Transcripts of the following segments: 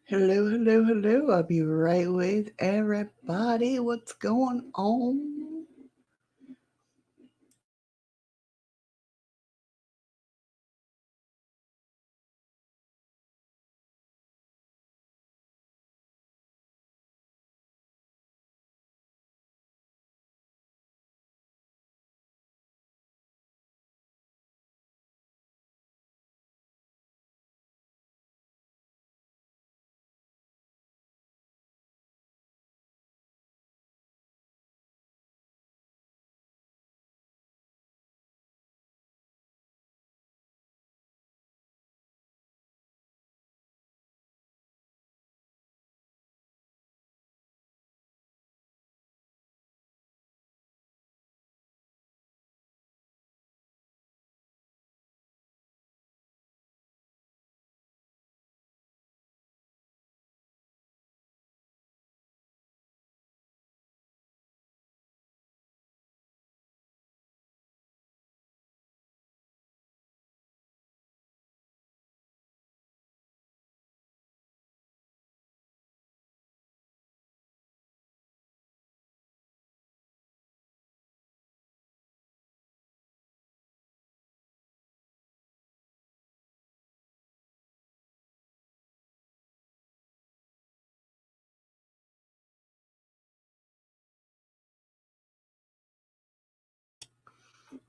Hello, hello, hello. I'll be right with everybody. What's going on?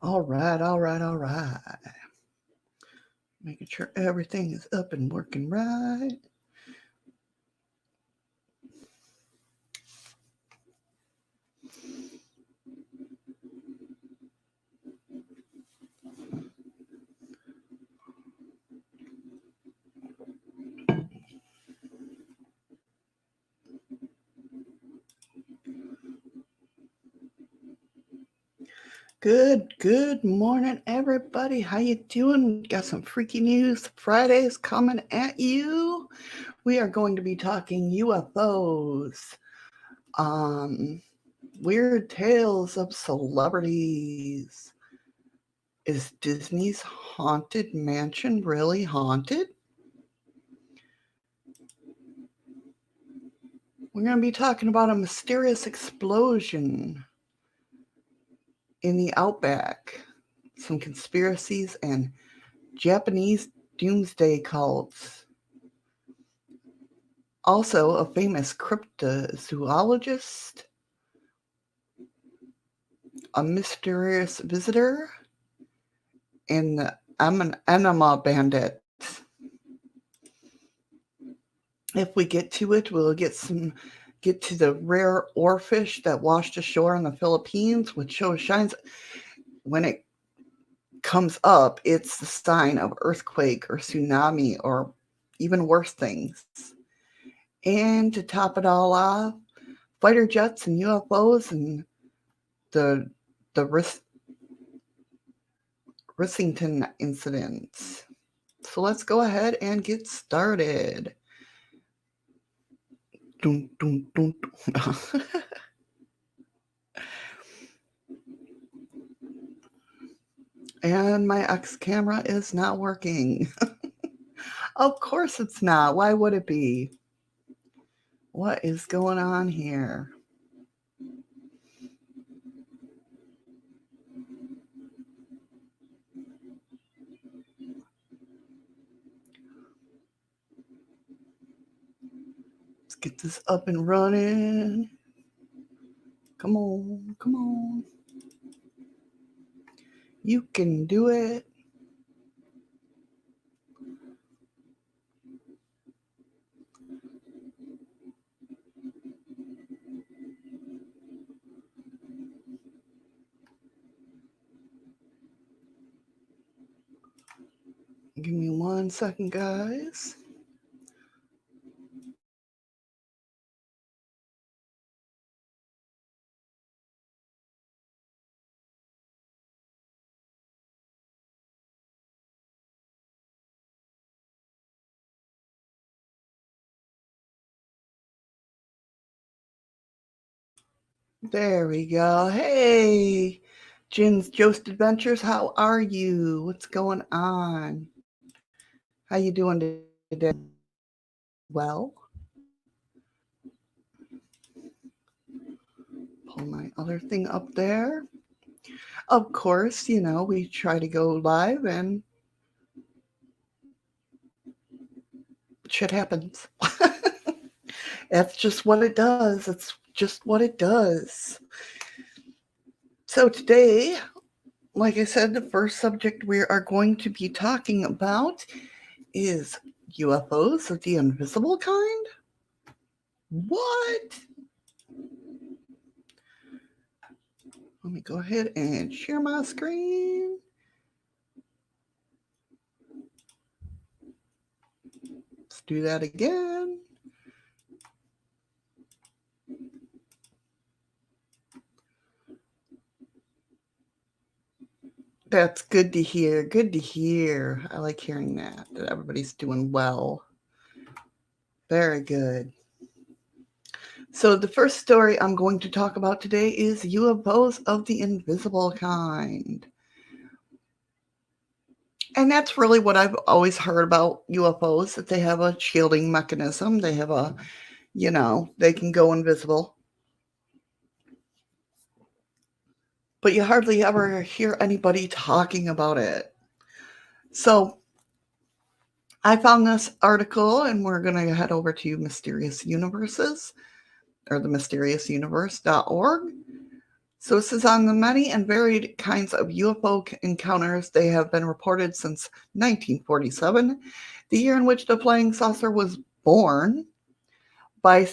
All right, all right, all right. Making sure everything is up and working right. Good morning, everybody. How you doing? Got some freaky news. Friday's coming at you. We are going to be talking UFOs. Um, Weird tales of celebrities. Is Disney's haunted mansion really haunted? We're going to be talking about a mysterious explosion in the outback, some conspiracies, and Japanese doomsday cults. Also, a famous cryptozoologist, a mysterious visitor, and the Enema bandit. If we get to it, we'll get to the rare oarfish that washed ashore in the Philippines, which shines when it comes up, it's the sign of earthquake or tsunami or even worse things. And to top it all off, fighter jets and UFOs and the the Rissington incidents. So let's go ahead and get started. Dun, dun, dun, dun. And my X camera is not working. Of course it's not. Why would it be? What is going on here? Let's get this up and running. Come on, come on. You can do it. Give me 1 second, guys. There we go. Hey, Jin's Jost Adventures, how are you? What's going on? How you doing today? Well? pull my other thing up there. Of course, we try to go live and shit happens. That's just what it does. It's just what it does. So today, like I said, the first subject we are going to be talking about is UFOs of the invisible kind. What? Let me go ahead and share my screen. Let's do that again. That's good to hear. Good to hear. I like hearing that everybody's doing well. Very good. So the first story I'm going to talk about today is UFOs of the invisible kind. And that's really what I've always heard about UFOs, that they have a shielding mechanism. They have they can go invisible. But you hardly ever hear anybody talking about it. So I found this article, and we're going to head over to Mysterious Universes, or the mysteriousuniverse.org. So this is on the many and varied kinds of UFO encounters they have been reported since 1947, the year in which the flying saucer was born. By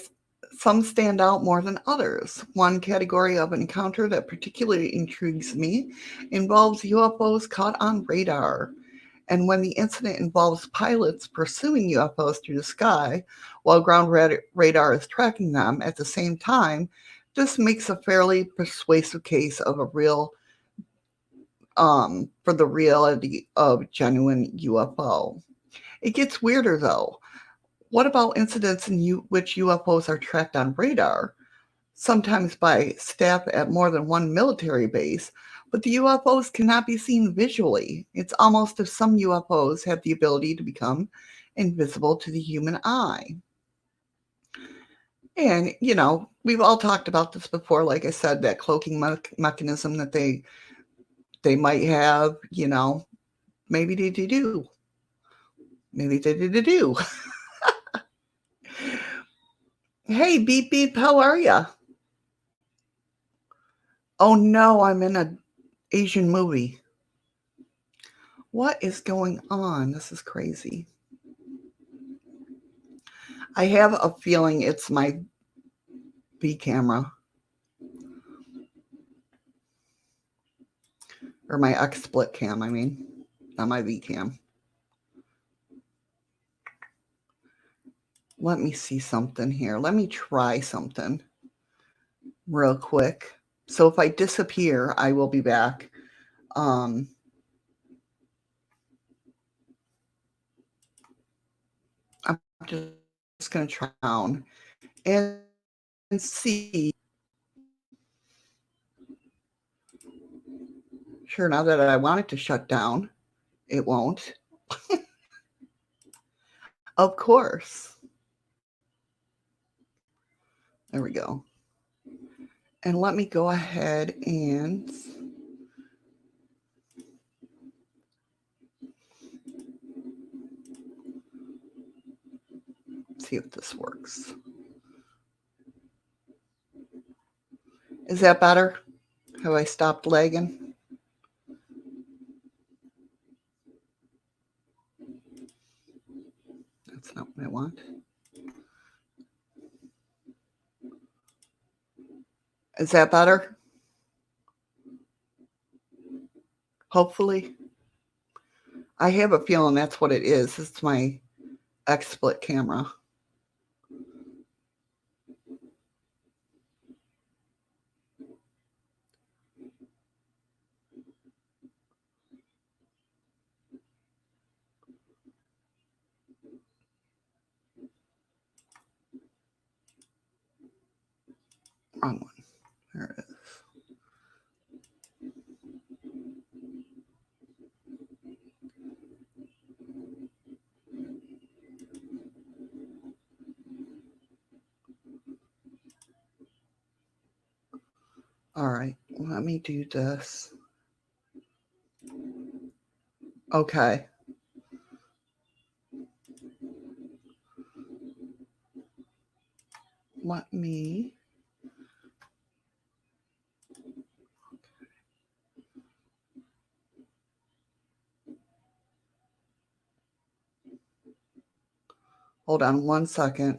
some stand out more than others. One category of encounter that particularly intrigues me involves UFOs caught on radar. And when the incident involves pilots pursuing UFOs through the sky while ground radar is tracking them at the same time, this makes a fairly persuasive case of for the reality of genuine UFO. It gets weirder though. What about incidents in which UFOs are tracked on radar, sometimes by staff at more than one military base, but the UFOs cannot be seen visually? It's almost as if some UFOs have the ability to become invisible to the human eye. And, we've all talked about this before, like I said, that cloaking mechanism that they might have, maybe they do. Maybe they do. Hey, Beep Beep, how are ya? Oh no, I'm in an Asian movie. What is going on? This is crazy. I have a feeling it's my V camera. Or my XSplit cam, I mean. Not my V cam. Let me see something here. Let me try something real quick. So if I disappear, I will be back. I'm just going to try down and see. Sure, now that I want it to shut down, it won't. Of course. There we go. And let me go ahead and see if this works. Is that better? Have I stopped lagging? That's not what I want. Is that better? Hopefully. I have a feeling that's what it is. It's my XSplit camera. Wrong one. There it is. All right, let me do this. Okay. Let me. Hold on one second.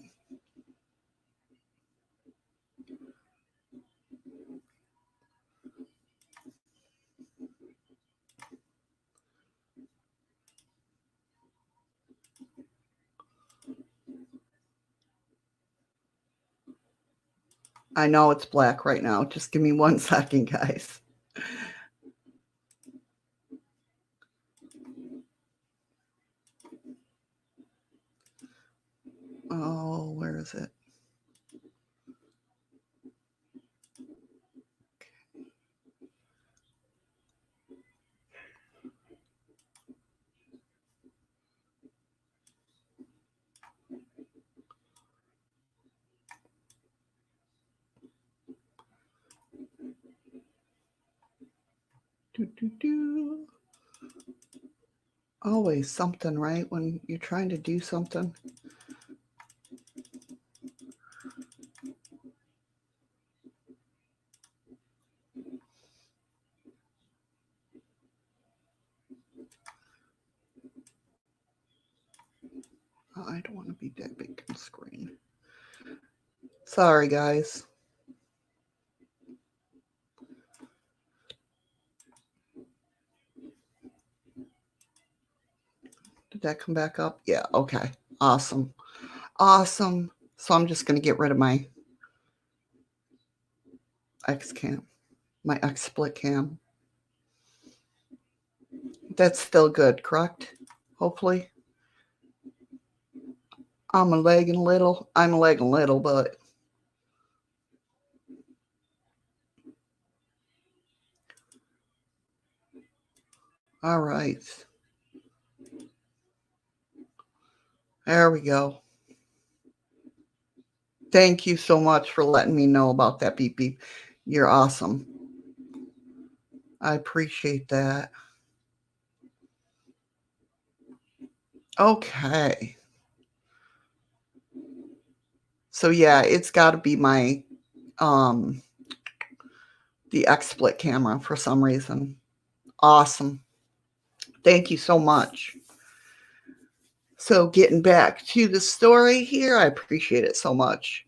I know it's black right now. Just give me 1 second, guys. Oh, where is it? Do. Always something, right? When you're trying to do something. Oh, I don't want to be that big on screen. Sorry, guys. Did that come back up? Yeah, okay. Awesome. Awesome. So I'm just going to get rid of my XCam, my XSplit cam. That's still good, correct? Hopefully. I'm lagging a little, but all right. There we go. Thank you so much for letting me know about that, Beep Beep. You're awesome. I appreciate that. Okay. So yeah, it's got to be my the XSplit camera for some reason. Awesome. Thank you so much. So getting back to the story here, I appreciate it so much.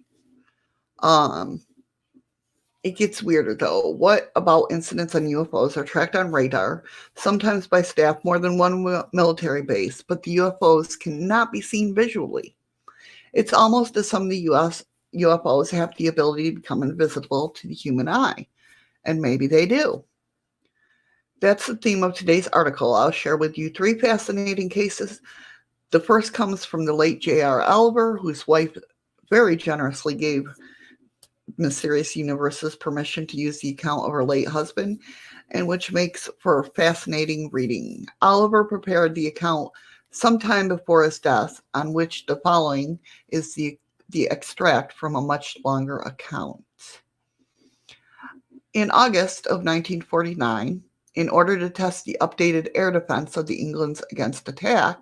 It gets weirder though. What about incidents on UFOs are tracked on radar, sometimes by staff more than one military base, but the UFOs cannot be seen visually? It's almost as some of the US UFOs have the ability to become invisible to the human eye, and maybe they do. That's the theme of today's article. I'll share with you 3 fascinating cases. The first comes from the late J.R. Oliver, whose wife very generously gave Mysterious Universes permission to use the account of her late husband, and which makes for fascinating reading. Oliver prepared the account sometime before his death, on which the following is the extract from a much longer account. In August of 1949, in order to test the updated air defense of the England's against attack,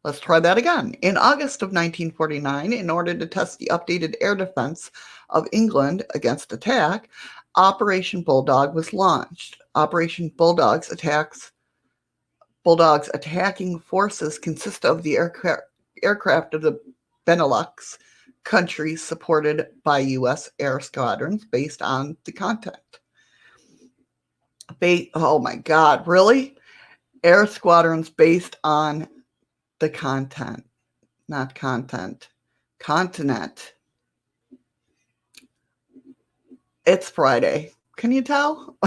let's try that again. In August of 1949, in order to test the updated air defense of England against attack, Operation Bulldog was launched. Operation Bulldog's attacking forces consist of the aircraft of the Benelux countries supported by U.S. air squadrons based on the content. Oh my God, really? Air squadrons based on the content, not content, continent. It's Friday. Can you tell?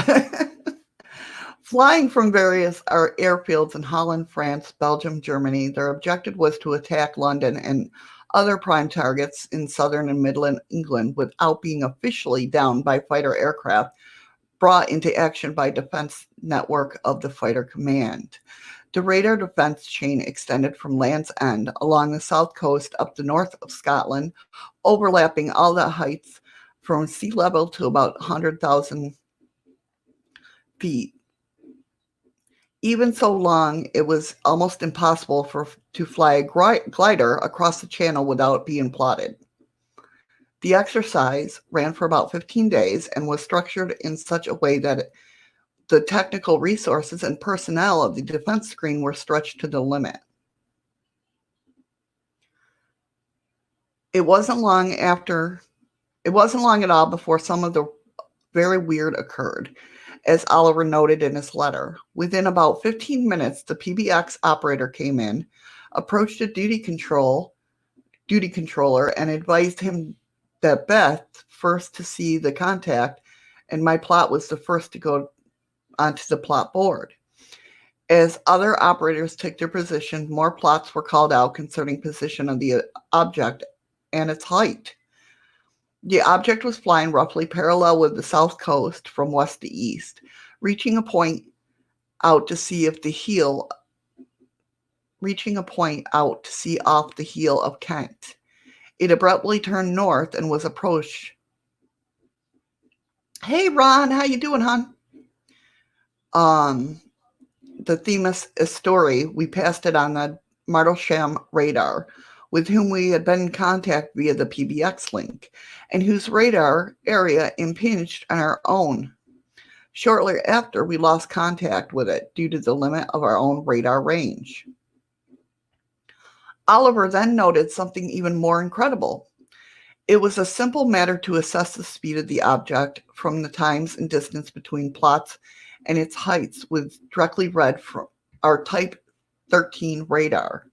Flying from various airfields in Holland, France, Belgium, Germany, their objective was to attack London and other prime targets in southern and Midland England without being officially downed by fighter aircraft brought into action by Defense Network of the Fighter Command. The radar defense chain extended from Land's End along the south coast up the north of Scotland, overlapping all the heights from sea level to about 100,000 feet. Even so long, it was almost impossible to fly a glider across the channel without being plotted. The exercise ran for about 15 days and was structured in such a way that the technical resources and personnel of the defense screen were stretched to the limit. It wasn't long at all before some of the very weird occurred, as Oliver noted in his letter. Within about 15 minutes, the PBX operator came in, approached a duty controller, and advised him that Beth first to see the contact, and my plot was the first to go onto the plot board. As other operators took their position, more plots were called out concerning position of the object and its height. The object was flying roughly parallel with the south coast from west to east, reaching a point out to see off the heel of Kent. It abruptly turned north and was approached. Hey Ron, how you doing, hon? The Themis story, we passed it on the Martlesham radar, with whom we had been in contact via the PBX link, and whose radar area impinged on our own. Shortly after, we lost contact with it due to the limit of our own radar range. Oliver then noted something even more incredible. It was a simple matter to assess the speed of the object from the times and distance between plots and its heights was directly read from our Type 13 radar,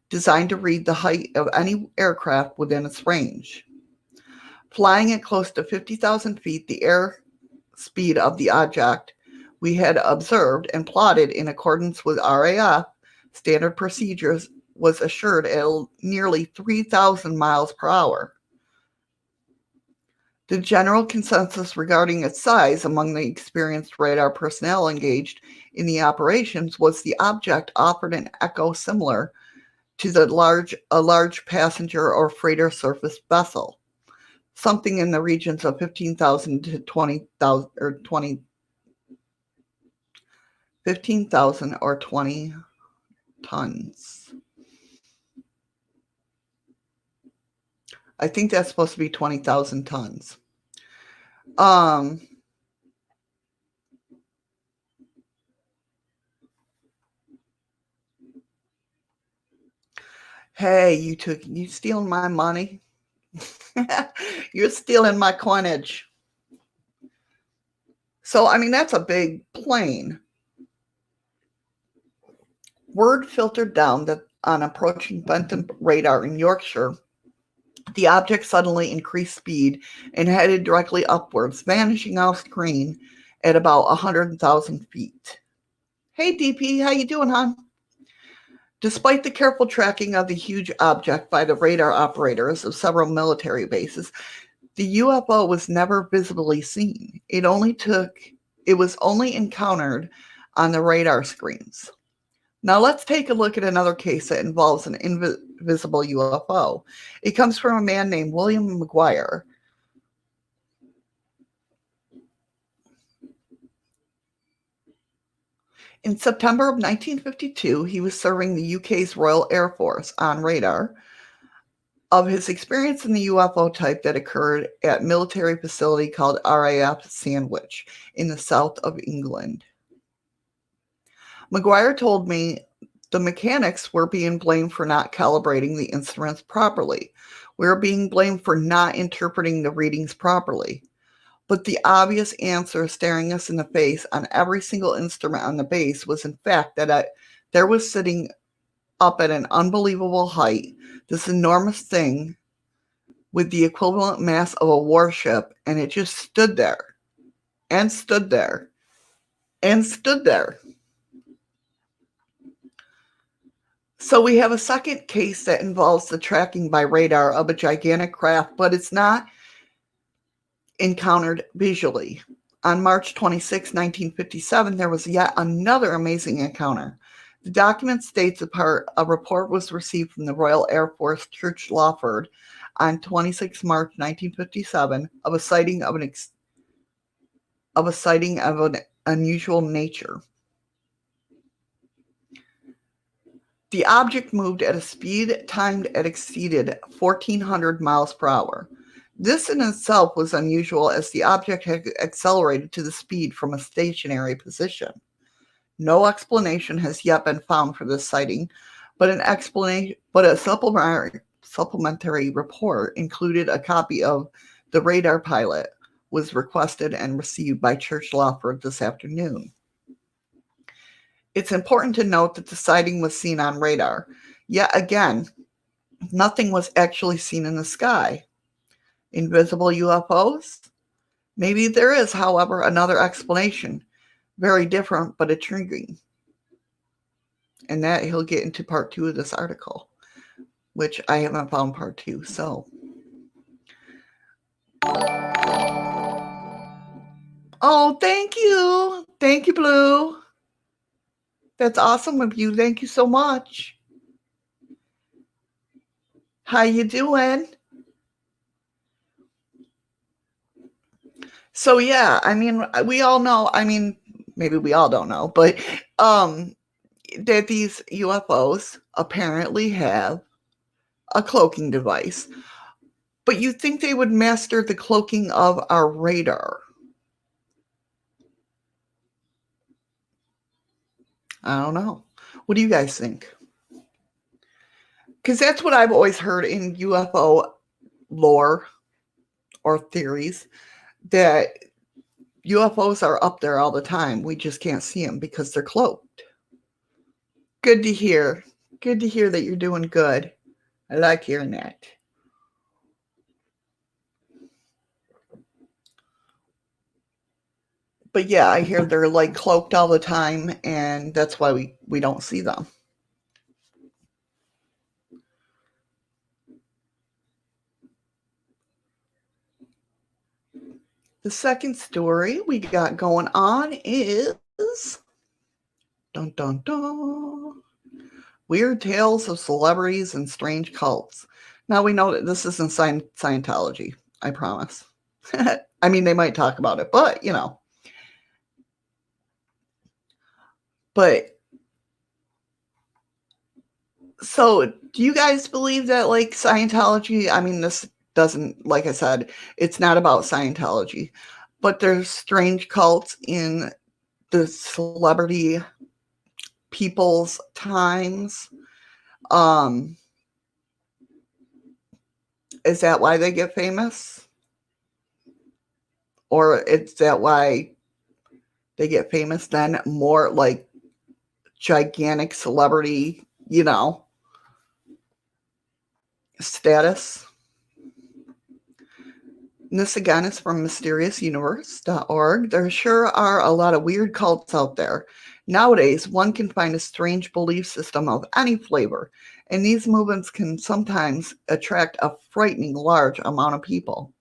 designed to read the height of any aircraft within its range. Flying at close to 50,000 feet, the air speed of the object we had observed and plotted in accordance with RAF standard procedures was assured at nearly 3,000 miles per hour. The general consensus regarding its size among the experienced radar personnel engaged in the operations was the object offered an echo similar to a large passenger or freighter surface vessel, something in the regions of 15,000 to 20,000 or 20 tons. I think that's supposed to be 20,000 tons. Hey, you stealing my money? You're stealing my coinage. So, I mean, that's a big plane. Word filtered down that on approaching Bentham radar in Yorkshire, the object suddenly increased speed and headed directly upwards, vanishing off screen at about 100,000 feet. Hey, DP, how you doing, hon? Despite the careful tracking of the huge object by the radar operators of several military bases, the UFO was never visibly seen. It was only encountered on the radar screens. Now let's take a look at another case that involves an invisible UFO. It comes from a man named William McGuire. In September of 1952, he was serving the UK's Royal Air Force on radar of his experience in the UFO type that occurred at a military facility called RAF Sandwich in the south of England. McGuire told me the mechanics were being blamed for not calibrating the instruments properly. We were being blamed for not interpreting the readings properly. But the obvious answer staring us in the face on every single instrument on the base was in fact that there was sitting up at an unbelievable height, this enormous thing with the equivalent mass of a warship, and it just stood there and stood there and stood there. So we have a second case that involves the tracking by radar of a gigantic craft, but it's not encountered visually. On March 26, 1957, there was yet another amazing encounter. The document states a report was received from the Royal Air Force Church Lawford on 26 March 1957 of a sighting of an unusual nature. The object moved at a speed timed at exceeded 1,400 miles per hour. This in itself was unusual as the object had accelerated to the speed from a stationary position. No explanation has yet been found for this sighting, but a supplementary report included a copy of the radar pilot was requested and received by Church Lawford this afternoon. It's important to note that the sighting was seen on radar. Yet again, nothing was actually seen in the sky. Invisible UFOs? Maybe there is, however, another explanation. Very different, but intriguing. And that he'll get into part 2 of this article, which I haven't found part 2, so. Oh, thank you. Thank you, Blue. That's awesome of you. Thank you so much. How you doing? So yeah, I mean, we all know, I mean, maybe we all don't know, but that these UFOs apparently have a cloaking device. But you think they would master the cloaking of our radar? I don't know. What do you guys think? Because that's what I've always heard in UFO lore or theories, that UFOs are up there all the time. We just can't see them because they're cloaked. Good to hear. Good to hear that you're doing good. I like hearing that. But yeah, I hear they're like cloaked all the time, and that's why we don't see them. The second story we got going on is dun dun dun. Weird tales of celebrities and strange cults. Now we know that this isn't Scientology, I promise. I mean, they might talk about it, but you know. But so do you guys believe that like Scientology, I mean, this doesn't, like I said, it's not about Scientology, but there's strange cults in the celebrity people's times. Is that why they get famous? Or is that why they get famous then? More like gigantic celebrity, you know, status. And this again is from mysteriousuniverse.org. There sure are a lot of weird cults out there. Nowadays, one can find a strange belief system of any flavor, and these movements can sometimes attract a frightening large amount of people.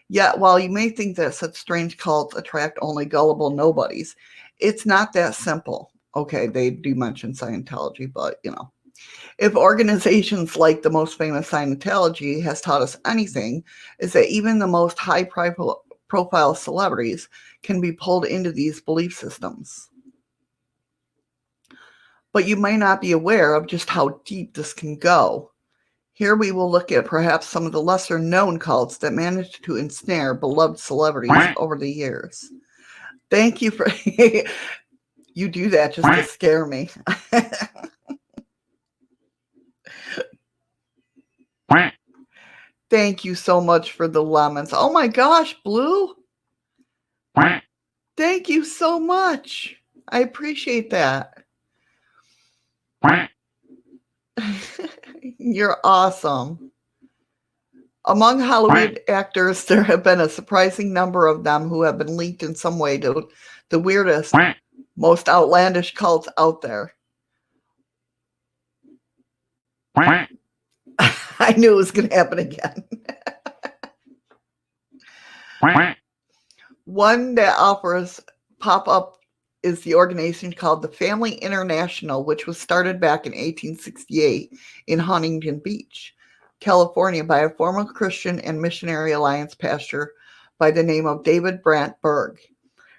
Yet, while you may think that such strange cults attract only gullible nobodies, it's not that simple. Okay, they do mention Scientology, but you know. If organizations like the most famous Scientology has taught us anything, is that even the most high-profile celebrities can be pulled into these belief systems. But you may not be aware of just how deep this can go. Here we will look at perhaps some of the lesser-known cults that managed to ensnare beloved celebrities over the years. Thank you for... You do that just to scare me. Thank you so much for the lemons. Oh my gosh, Blue. Thank you so much. I appreciate that. You're awesome. Among Hollywood actors, there have been a surprising number of them who have been linked in some way to the weirdest, most outlandish cults out there. I knew it was going to happen again. One that offers pop-up is the organization called the Family International, which was started back in 1868 in Huntington Beach. California by a former Christian and Missionary Alliance pastor by the name of David Brandt Berg,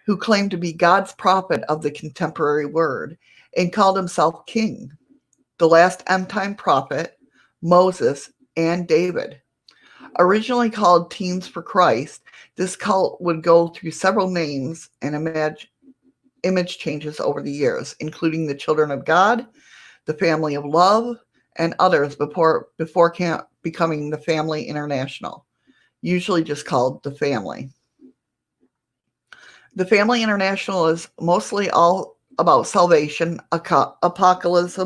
who claimed to be God's prophet of the contemporary word and called himself king, the last end-time prophet, Moses, and David. Originally called Teens for Christ, this cult would go through several names and image changes over the years, including the Children of God, the Family of Love, and others before becoming the Family International, usually just called the Family. The Family International is mostly all about salvation, apocalypse,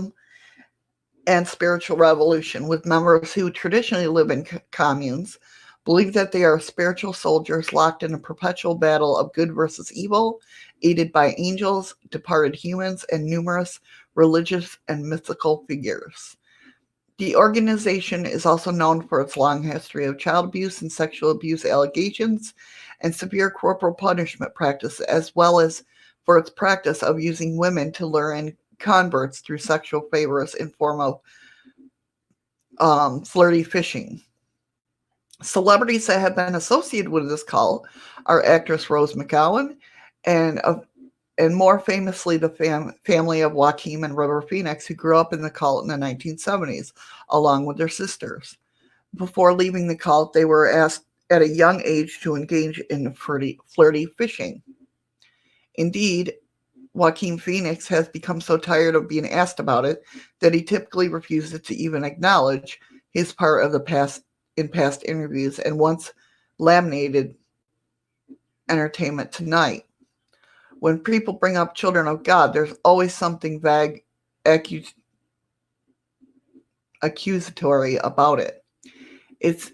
and spiritual revolution, with members who traditionally live in communes, believe that they are spiritual soldiers locked in a perpetual battle of good versus evil, aided by angels, departed humans, and numerous religious and mythical figures. The organization is also known for its long history of child abuse and sexual abuse allegations and severe corporal punishment practice, as well as for its practice of using women to lure in converts through sexual favors in form of flirty fishing. Celebrities that have been associated with this cult are actress Rose McGowan and more famously the family of Joaquin and River Phoenix, who grew up in the cult in the 1970s, along with their sisters. Before leaving the cult, they were asked at a young age to engage in flirty fishing. Indeed, Joaquin Phoenix has become so tired of being asked about it that he typically refuses to even acknowledge his part of the past interviews and once laminated Entertainment Tonight. When people bring up Children of God, there's always something vague, accusatory about it. It's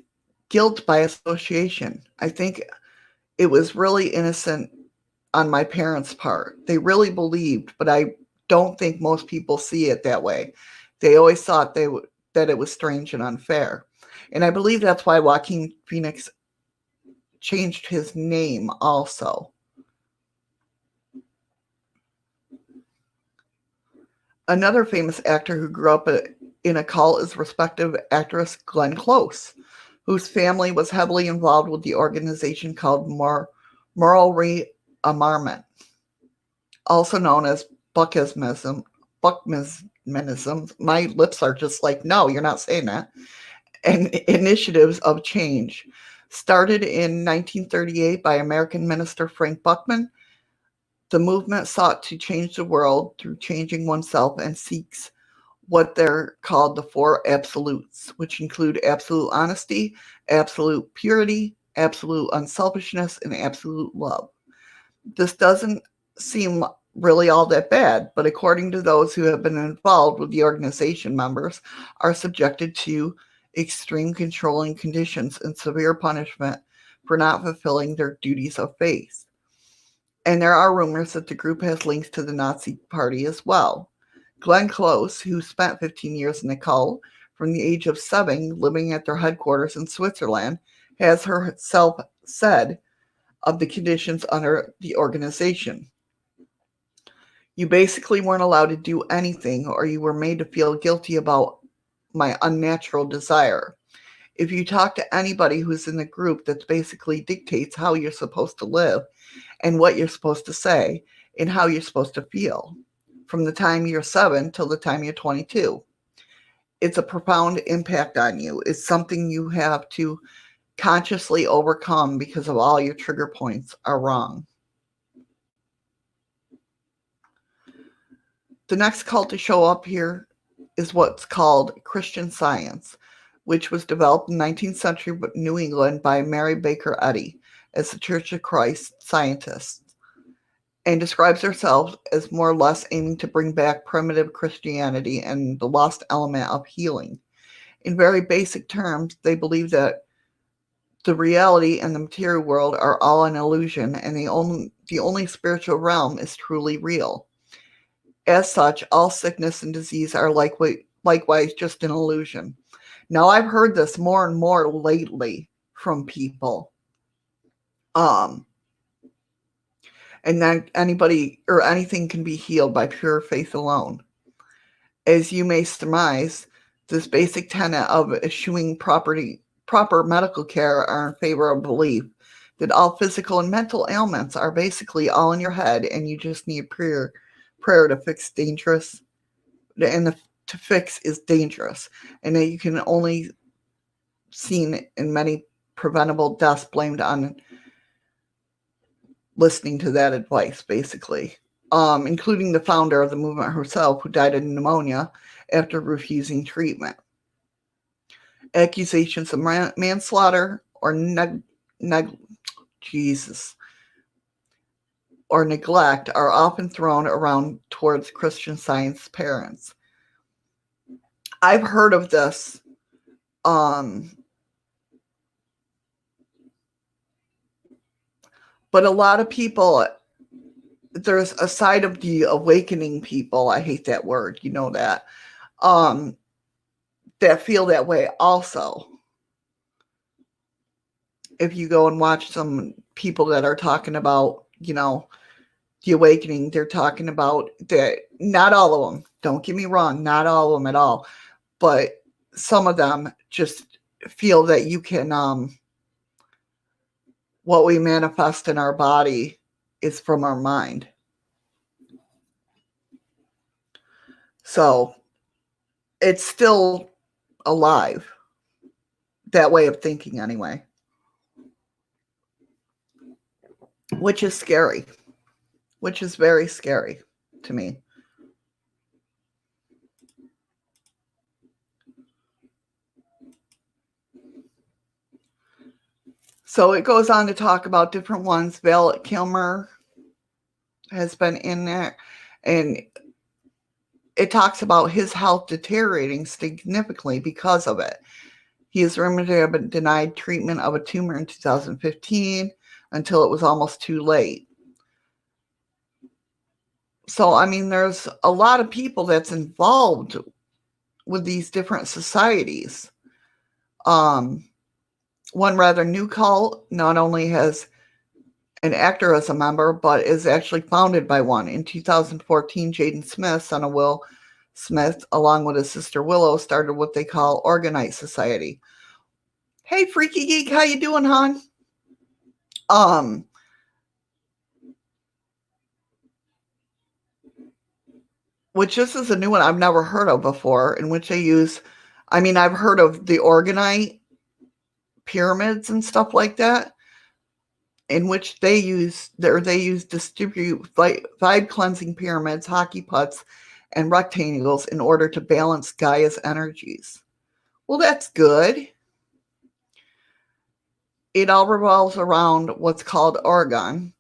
guilt by association. I think it was really innocent on my parents' part. They really believed, but I don't think most people see it that way. They always thought that it was strange and unfair. And I believe that's why Joaquin Phoenix changed his name also. Another famous actor who grew up in a cult is respected actress Glenn Close, whose family was heavily involved with the organization called Moral Rearmament, also known as Buckismism. My lips are just like, no, you're not saying that. And initiatives of change. Started in 1938 by American minister Frank Buckman, the movement sought to change the world through changing oneself and seeks what they're called the four absolutes, which include absolute honesty, absolute purity, absolute unselfishness, and absolute love. This doesn't seem really all that bad, but according to those who have been involved with the organization, members are subjected to extreme controlling conditions and severe punishment for not fulfilling their duties of faith. And there are rumors that the group has links to the Nazi Party as well. Glenn Close, who spent 15 years in the cult, from the age of 7, living at their headquarters in Switzerland, has herself said of the conditions under the organization. You basically weren't allowed to do anything, or you were made to feel guilty about my unnatural desire. If you talk to anybody who's in the group, that basically dictates how you're supposed to live and what you're supposed to say and how you're supposed to feel from the time you're 7 till the time you're 22. It's a profound impact on you. It's something you have to consciously overcome because of all your trigger points are wrong. The next cult to show up here is what's called Christian Science, which was developed in 19th century New England by Mary Baker Eddy as the Church of Christ scientists, and describes themselves as more or less aiming to bring back primitive Christianity and the lost element of healing. In very basic terms, they believe that the reality and the material world are all an illusion, and the only spiritual realm is truly real. As such, all sickness and disease are likewise just an illusion. Now, I've heard this more and more lately from people. And that anybody or anything can be healed by pure faith alone. As you may surmise, This basic tenet of eschewing proper medical care are in favor of belief that all physical and mental ailments are basically all in your head, and you just need prayer to fix dangerous, and to fix is dangerous, and that you can only seen in many preventable deaths blamed on listening to that advice, basically, including the founder of the movement herself, who died of pneumonia after refusing treatment. Accusations of manslaughter or or neglect are often thrown around towards Christian Science parents. I've heard of this. But a lot of people, there's a side of the awakening people, I hate that word, you know that, that feel that way also. If you go and watch some people that are talking about, the awakening, they're talking about that, not all of them, don't get me wrong, not all of them at all, but some of them just feel that you can, what we manifest in our body is from our mind. So it's still alive, that way of thinking anyway, which is scary, which is very scary to me. So it goes on to talk about different ones. Val Kilmer has been in there, and it talks about his health deteriorating significantly because of it. He is rumored to have been denied treatment of a tumor in 2015 until it was almost too late. So, I mean, there's a lot of people that's involved with these different societies. One rather new cult not only has an actor as a member, but is actually founded by one. In 2014, Jaden Smith, son of Will Smith, along with his sister Willow, started what they call Organite Society. Hey, Freaky Geek, how you doing, hon? Which this is a new one I've never heard of before, in which they use, I've heard of the Organite pyramids and stuff like that, in which they use distribute vibe cleansing pyramids, hockey putts, and rectangles in order to balance Gaia's energies. Well, that's good. It all revolves around what's called Orgone.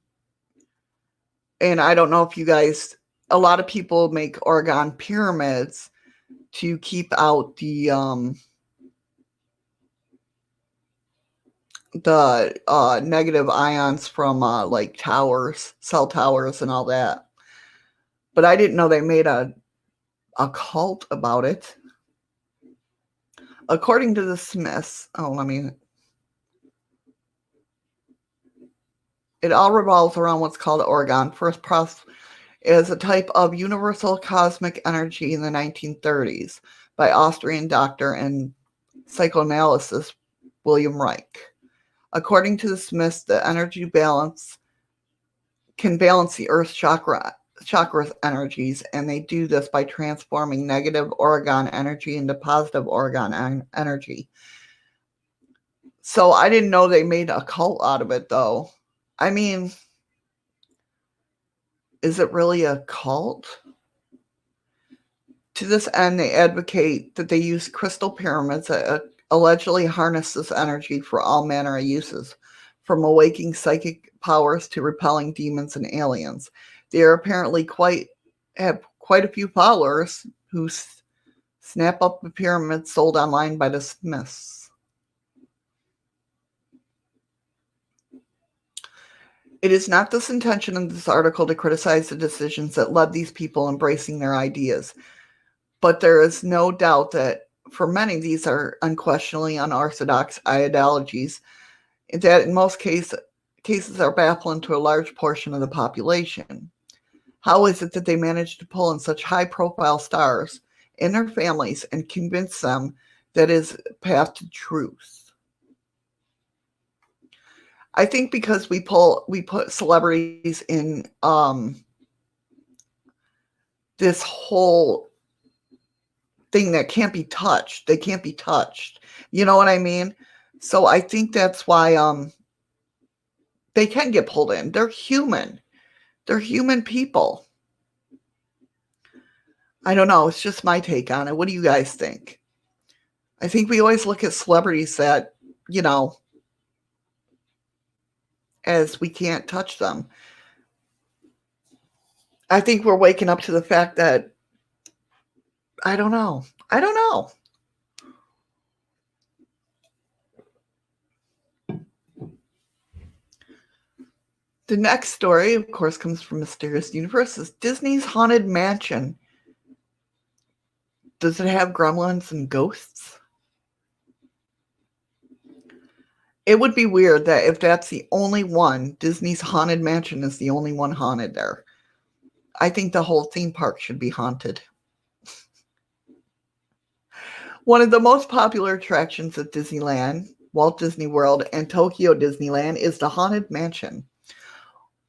And I don't know if you guys, a lot of people make Orgone pyramids to keep out the negative ions from like towers, cell towers, and all that. But I didn't know they made a cult about it. According to the Smiths, it all revolves around what's called Orgone. First is a type of universal cosmic energy in the 1930s by Austrian doctor and psychoanalyst William Reich. According to the Smiths, the energy balance can balance the Earth's chakra energies, and they do this by transforming negative Orgone energy into positive Orgone energy. So I didn't know they made a cult out of it, though. Is it really a cult? To this end, they advocate that they use crystal pyramids that allegedly harness this energy for all manner of uses, from awakening psychic powers to repelling demons and aliens. They are apparently have quite a few followers who snap up the pyramids sold online by the Smiths. It is not this intention in this article to criticize the decisions that led these people embracing their ideas, but there is no doubt that for many, these are unquestionably unorthodox ideologies that in most cases are baffling to a large portion of the population. How is it that they managed to pull in such high-profile stars and their families and convince them that is path to truth. I think because we put celebrities in this whole thing that can't be touched. They can't be touched. You know what I mean? So I think that's why they can get pulled in. They're human. They're human people. I don't know. It's just my take on it. What do you guys think? I think we always look at celebrities that, as we can't touch them. I think we're waking up to the fact that I don't know. The next story, of course, comes from Mysterious Universe. Is Disney's Haunted Mansion. Does it have gremlins and ghosts? It would be weird that if that's the only one, Disney's Haunted Mansion is the only one haunted there. I think the whole theme park should be haunted. One of the most popular attractions at Disneyland, Walt Disney World, and Tokyo Disneyland is the Haunted Mansion.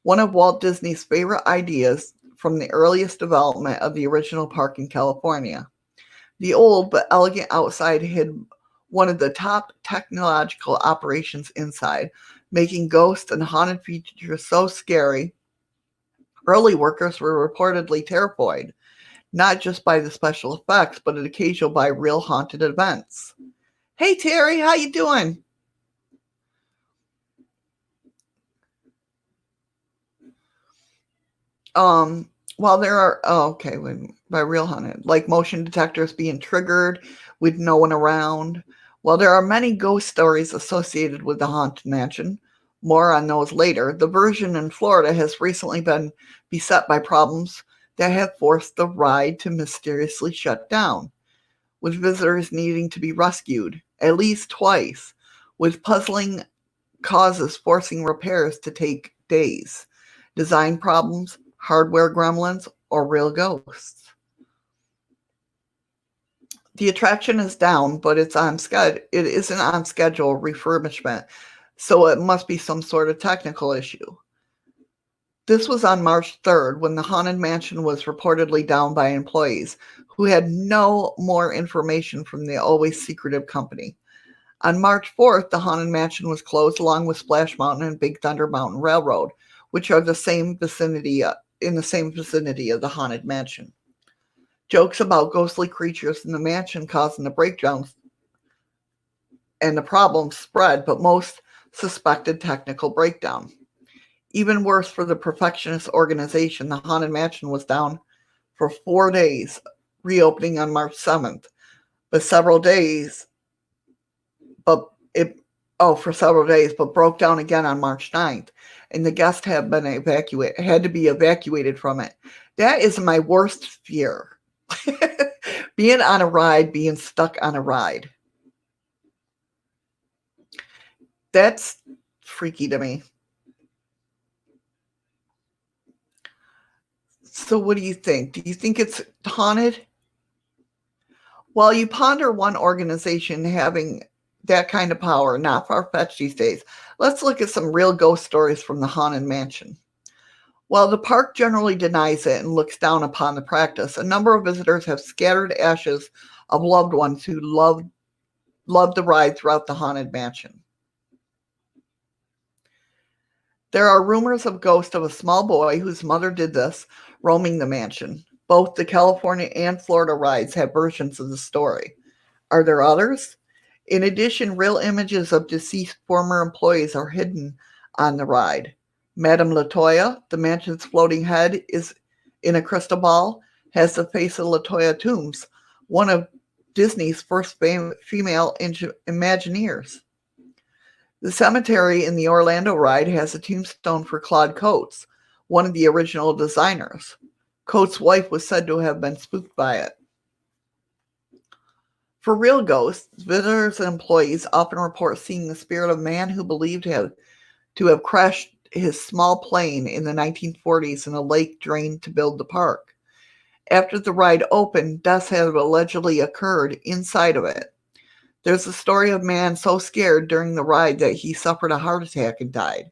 One of Walt Disney's favorite ideas from the earliest development of the original park in California. The old but elegant outside hid one of the top technological operations inside, making ghosts and haunted features so scary, early workers were reportedly terrified, not just by the special effects, but occasionally by real haunted events. Hey Terry, how you doing? While there are by real haunted, like motion detectors being triggered with no one around. While there are many ghost stories associated with the Haunted Mansion, more on those later, the version in Florida has recently been beset by problems that have forced the ride to mysteriously shut down, with visitors needing to be rescued at least twice, with puzzling causes forcing repairs to take days. Design problems, hardware gremlins, or real ghosts. The attraction is down, but it's on schedule. It isn't on schedule refurbishment, so it must be some sort of technical issue. This was on March 3rd when the Haunted Mansion was reportedly down by employees who had no more information from the always secretive company. On March 4th, the Haunted Mansion was closed along with Splash Mountain and Big Thunder Mountain Railroad, which are in the same vicinity of the Haunted Mansion. Jokes about ghostly creatures in the mansion causing the breakdowns and the problems spread, but most suspected technical breakdown. Even worse for the perfectionist organization, the Haunted Mansion was down for 4 days, reopening on March 7th. For several days, but broke down again on March 9th. And the guests had to be evacuated from it. That is my worst fear. Being on a ride, being stuck on a ride. That's freaky to me. So what do you think? Do you think it's haunted? While you ponder one organization having that kind of power, not far-fetched these days, let's look at some real ghost stories from the Haunted Mansion. While the park generally denies it and looks down upon the practice, a number of visitors have scattered ashes of loved ones who loved the ride throughout the Haunted Mansion. There are rumors of ghosts of a small boy whose mother did this, roaming the mansion. Both the California and Florida rides have versions of the story. Are there others? In addition, real images of deceased former employees are hidden on the ride. Madame Latoya, the mansion's floating head, is in a crystal ball, has the face of Latoya Toombs, one of Disney's first female Imagineers. The cemetery in the Orlando ride has a tombstone for Claude Coates, one of the original designers. Coates' wife was said to have been spooked by it. For real ghosts, visitors and employees often report seeing the spirit of a man who believed to have crashed his small plane in the 1940s in a lake drained to build the park. After the ride opened, deaths have allegedly occurred inside of it. There's a story of a man so scared during the ride that he suffered a heart attack and died.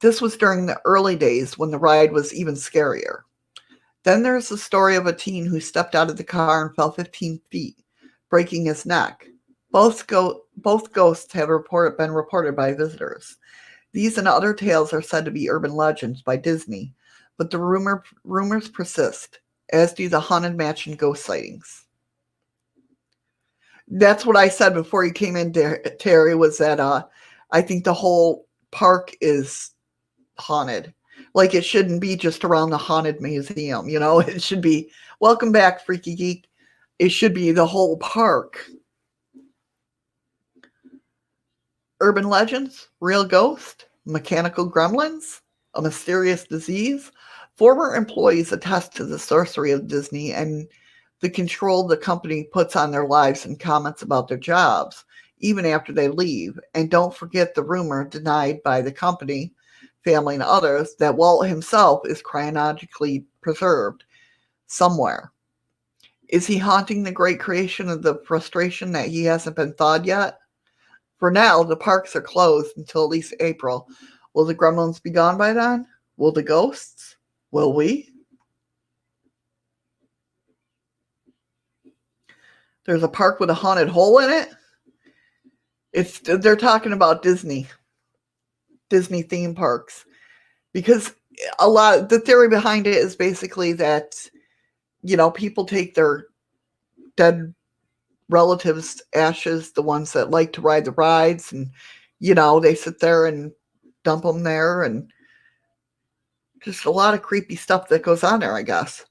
This was during the early days when the ride was even scarier. Then there's the story of a teen who stepped out of the car and fell 15 feet, breaking his neck. Both ghosts have been reported by visitors. These and other tales are said to be urban legends by Disney, but the rumors persist, as do the Haunted Mansion ghost sightings. That's what I said before you came in, Terry, was that I think the whole park is haunted. Like, it shouldn't be just around the haunted museum, you know? It should be, welcome back, Freaky Geek. It should be the whole park. Urban legends, real ghost, mechanical gremlins, a mysterious disease. Former employees attest to the sorcery of Disney and the control the company puts on their lives and comments about their jobs, even after they leave. And don't forget the rumor denied by the company, family, and others that Walt himself is cryogenically preserved somewhere. Is he haunting the great creation of the frustration that he hasn't been thawed yet? For now, the parks are closed until at least April. Will the gremlins be gone by then? Will the ghosts? Will we? There's a park with a haunted hole in it. They're talking about Disney theme parks, because the theory behind it is basically that, you know, people take their dead relatives' ashes, the ones that like to ride the rides, and, you know, they sit there and dump them there, and just a lot of creepy stuff that goes on there, I guess.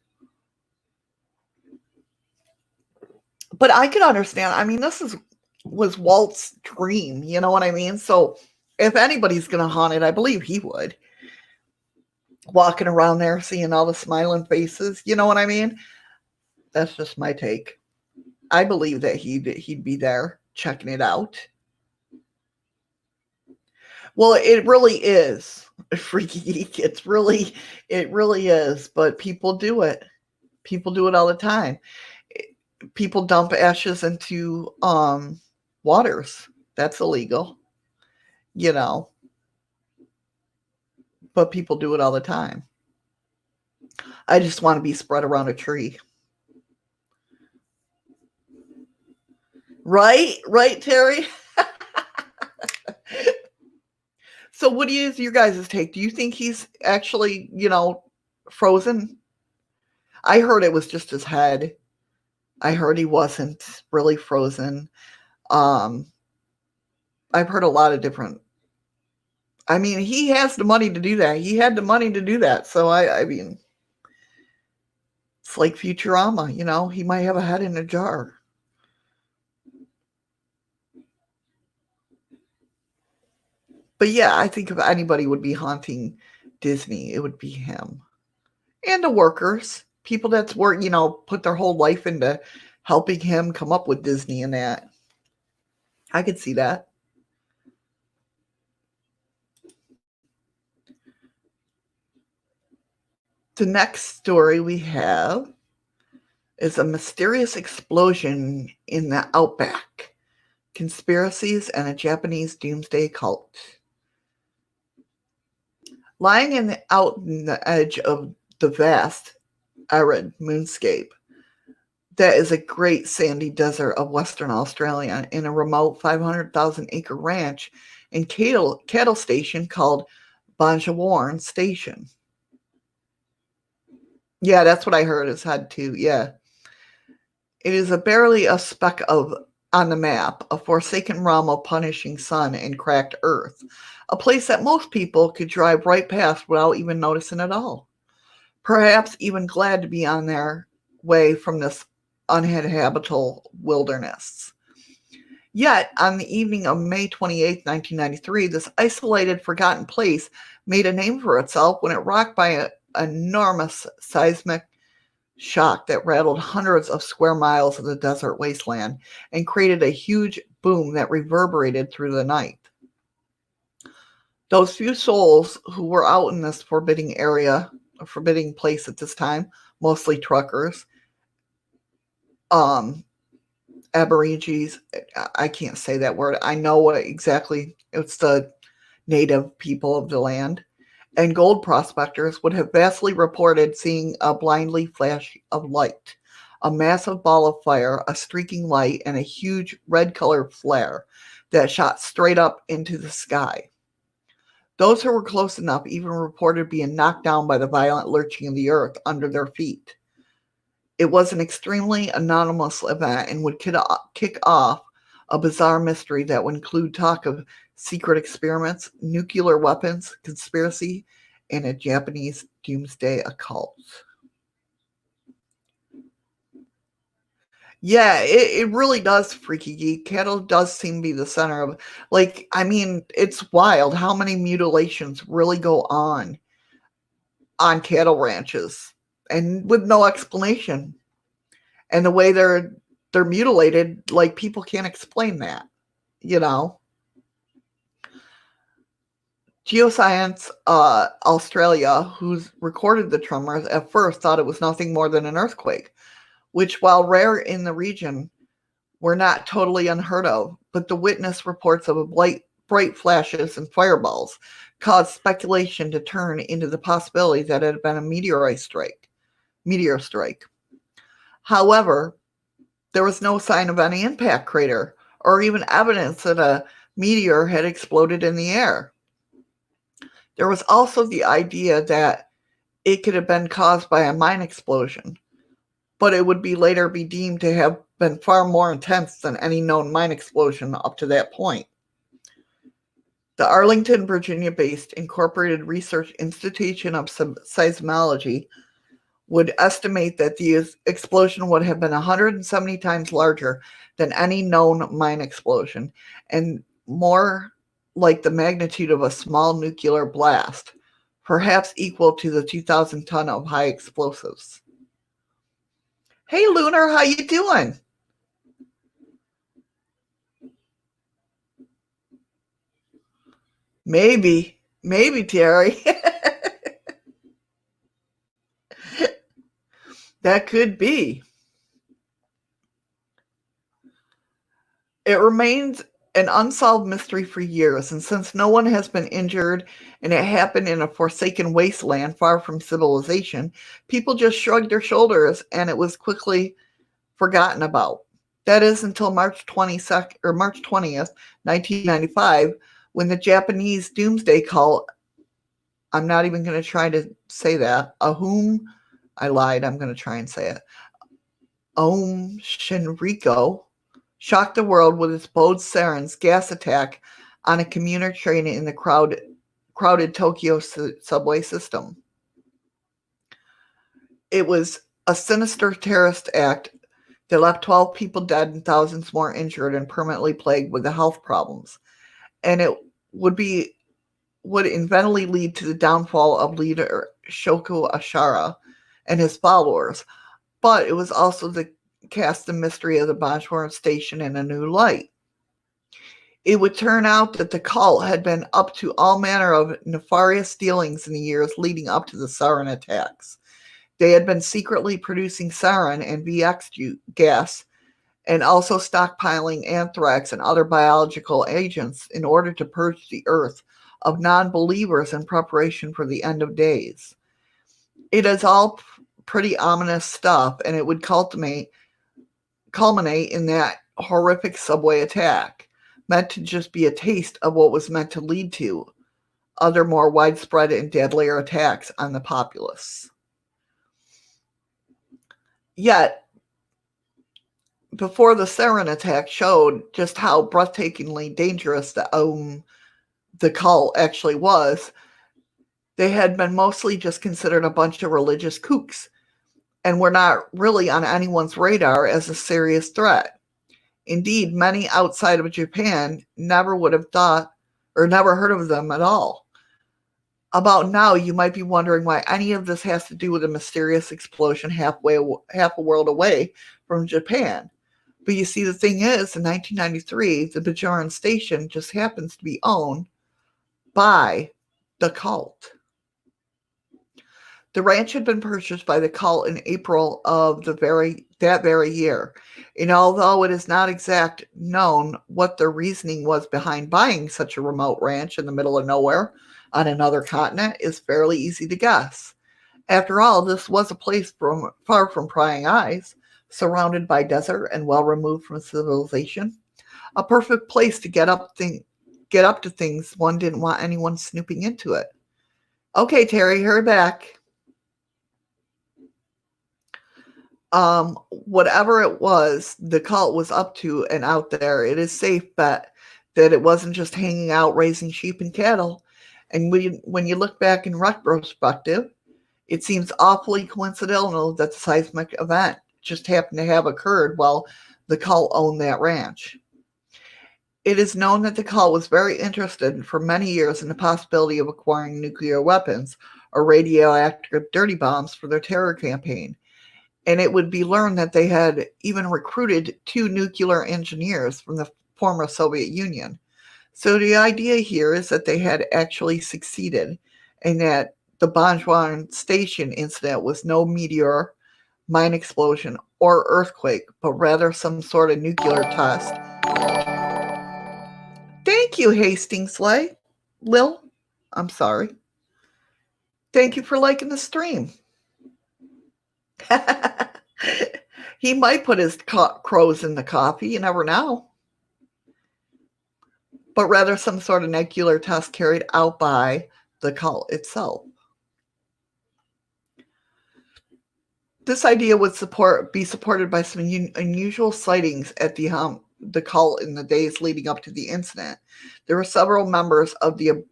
But I can understand. I mean, this was Walt's dream, you know what I mean? So if anybody's going to haunt it, I believe he would. Walking around there, seeing all the smiling faces, you know what I mean? That's just my take. I believe that he'd be there checking it out. Well, it really is, Freaky Geek. It really is. But people do it. People do it all the time. People dump ashes into waters. That's illegal, you know. But people do it all the time. I just want to be spread around a tree. Right, Terry? So what is your guys' take? Do you think he's actually, you know, frozen? I heard it was just his head. I heard he wasn't really frozen. I've heard a lot of different. I mean, he has the money to do that. He had the money to do that. So I mean, it's like Futurama, you know, he might have a head in a jar. But yeah, I think if anybody would be haunting Disney, it would be him. And the workers, people that's work, you know, put their whole life into helping him come up with Disney and that. I could see that. The next story we have is a mysterious explosion in the outback, conspiracies, and a Japanese doomsday cult. Lying out in the edge of the vast, arid moonscape that is a great sandy desert of Western Australia, in a remote 500,000 acre ranch and cattle station called Banjawarn Station. Yeah, that's what I heard his head too. Yeah. It is barely a speck on the map, a forsaken realm of punishing sun and cracked earth, a place that most people could drive right past without even noticing at all. Perhaps even glad to be on their way from this uninhabitable wilderness. Yet, on the evening of May 28, 1993, this isolated, forgotten place made a name for itself when it rocked by an enormous seismic shock that rattled hundreds of square miles of the desert wasteland and created a huge boom that reverberated through the night. Those few souls who were out in this forbidding area a forbidding place at this time, mostly truckers. Aborigines, I can't say that word. I know what exactly, it's the native people of the land. And gold prospectors would have vastly reported seeing a blindly flash of light, a massive ball of fire, a streaking light, and a huge red-colored flare that shot straight up into the sky. Those who were close enough even reported being knocked down by the violent lurching of the earth under their feet. It was an extremely anomalous event and would kick off a bizarre mystery that would include talk of secret experiments, nuclear weapons, conspiracy, and a Japanese doomsday occult. Yeah, it really does, Freaky Geek. Cattle does seem to be the center of, like, I mean, it's wild how many mutilations really go on cattle ranches and with no explanation. And the way they're mutilated, like, people can't explain that, you know. Geoscience Australia, who's recorded the tremors, at first thought it was nothing more than an earthquake, which, while rare in the region, were not totally unheard of. But the witness reports of bright flashes and fireballs caused speculation to turn into the possibility that it had been a meteor strike. However, there was no sign of any impact crater or even evidence that a meteor had exploded in the air. There was also the idea that it could have been caused by a mine explosion, but it would later be deemed to have been far more intense than any known mine explosion up to that point. The Arlington, Virginia-based Incorporated Research Institution of Seismology would estimate that the explosion would have been 170 times larger than any known mine explosion and more like the magnitude of a small nuclear blast, perhaps equal to the 2,000 ton of high explosives. Hey, Lunar, how you doing? Maybe, Terry. That could be. It remains an unsolved mystery for years, and since no one has been injured and it happened in a forsaken wasteland far from civilization, people just shrugged their shoulders and it was quickly forgotten about. That is until March 20th, 1995, when the Japanese doomsday cult, I'm not even going to try to say that, I lied, I'm going to try and say it, Aum Shinriko, shocked the world with its bold sarin's gas attack on a commuter train in the crowded Tokyo subway system. It was a sinister terrorist act that left 12 people dead and thousands more injured and permanently plagued with the health problems. And it would eventually lead to the downfall of leader Shoko Ashara and his followers. But it was also to cast the mystery of the Bajor station in a new light. It would turn out that the cult had been up to all manner of nefarious dealings in the years leading up to the sarin attacks. They had been secretly producing sarin and VX gas and also stockpiling anthrax and other biological agents in order to purge the earth of non-believers in preparation for the end of days. It is all pretty ominous stuff, and it would culminate in that horrific subway attack, meant to just be a taste of what was meant to lead to other more widespread and deadlier attacks on the populace. Yet, before the sarin attack showed just how breathtakingly dangerous the cult actually was, they had been mostly just considered a bunch of religious kooks and were not really on anyone's radar as a serious threat. Indeed, many outside of Japan never would have thought or never heard of them at all. About now, you might be wondering why any of this has to do with a mysterious explosion half a world away from Japan. But you see, the thing is, in 1993, the Bajoran station just happens to be owned by the cult. The ranch had been purchased by the cult in April of that very year. And although it is not exact known what their reasoning was behind buying such a remote ranch in the middle of nowhere on another continent is fairly easy to guess. After all, this was a place far from prying eyes, surrounded by desert and well removed from civilization. A perfect place to get up to things one didn't want anyone snooping into it. Okay, Terry, hurry back. Whatever it was the cult was up to and out there, it is safe bet that it wasn't just hanging out raising sheep and cattle. And when you look back in retrospective, it seems awfully coincidental that the seismic event just happened to have occurred while the cult owned that ranch. It is known that the cult was very interested for many years in the possibility of acquiring nuclear weapons or radioactive dirty bombs for their terror campaign. And it would be learned that they had even recruited 2 nuclear engineers from the former Soviet Union. So the idea here is that they had actually succeeded and that the Banjuan Station incident was no meteor, mine explosion, or earthquake, but rather some sort of nuclear test. Thank you, Hastings Lil. I'm sorry. Thank you for liking the stream. He might put his crows in the coffee, you never know. But rather some sort of nuclear test carried out by the cult itself. This idea would be supported by some unusual sightings at the cult in the days leading up to the incident. There were several members of the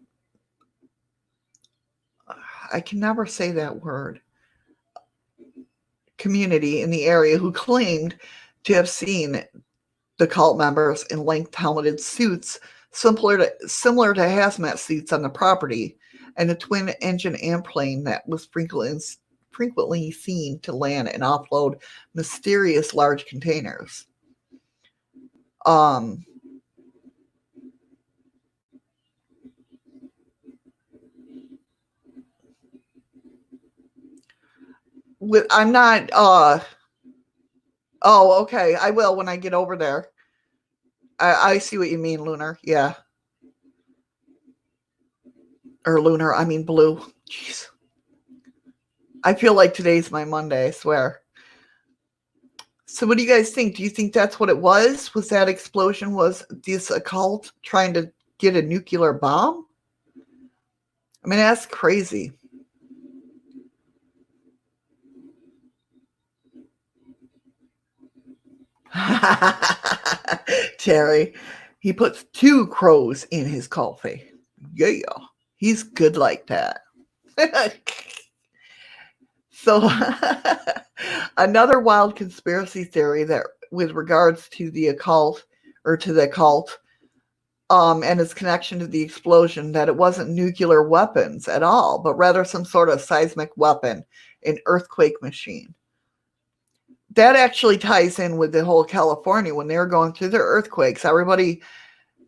I can never say that word community in the area who claimed to have seen the cult members in length helmeted suits similar to hazmat suits on the property, and a twin engine airplane that was frequently seen to land and offload mysterious large containers. I'm not oh, okay, I will when I get over there. I see what you mean, Lunar. Yeah. Or Lunar, I mean Blue. Jeez. I feel like today's my Monday, I swear. So what do you guys think? Do you think that's what it was? Was that explosion, was this occult trying to get a nuclear bomb? I mean, that's crazy. Terry, he puts 2 crows in his coffee. Yeah, he's good like that. So another wild conspiracy theory that with regards to the occult or to the cult and its connection to the explosion, that it wasn't nuclear weapons at all, but rather some sort of seismic weapon, an earthquake machine. That actually ties in with the whole California when they were going through their earthquakes. Everybody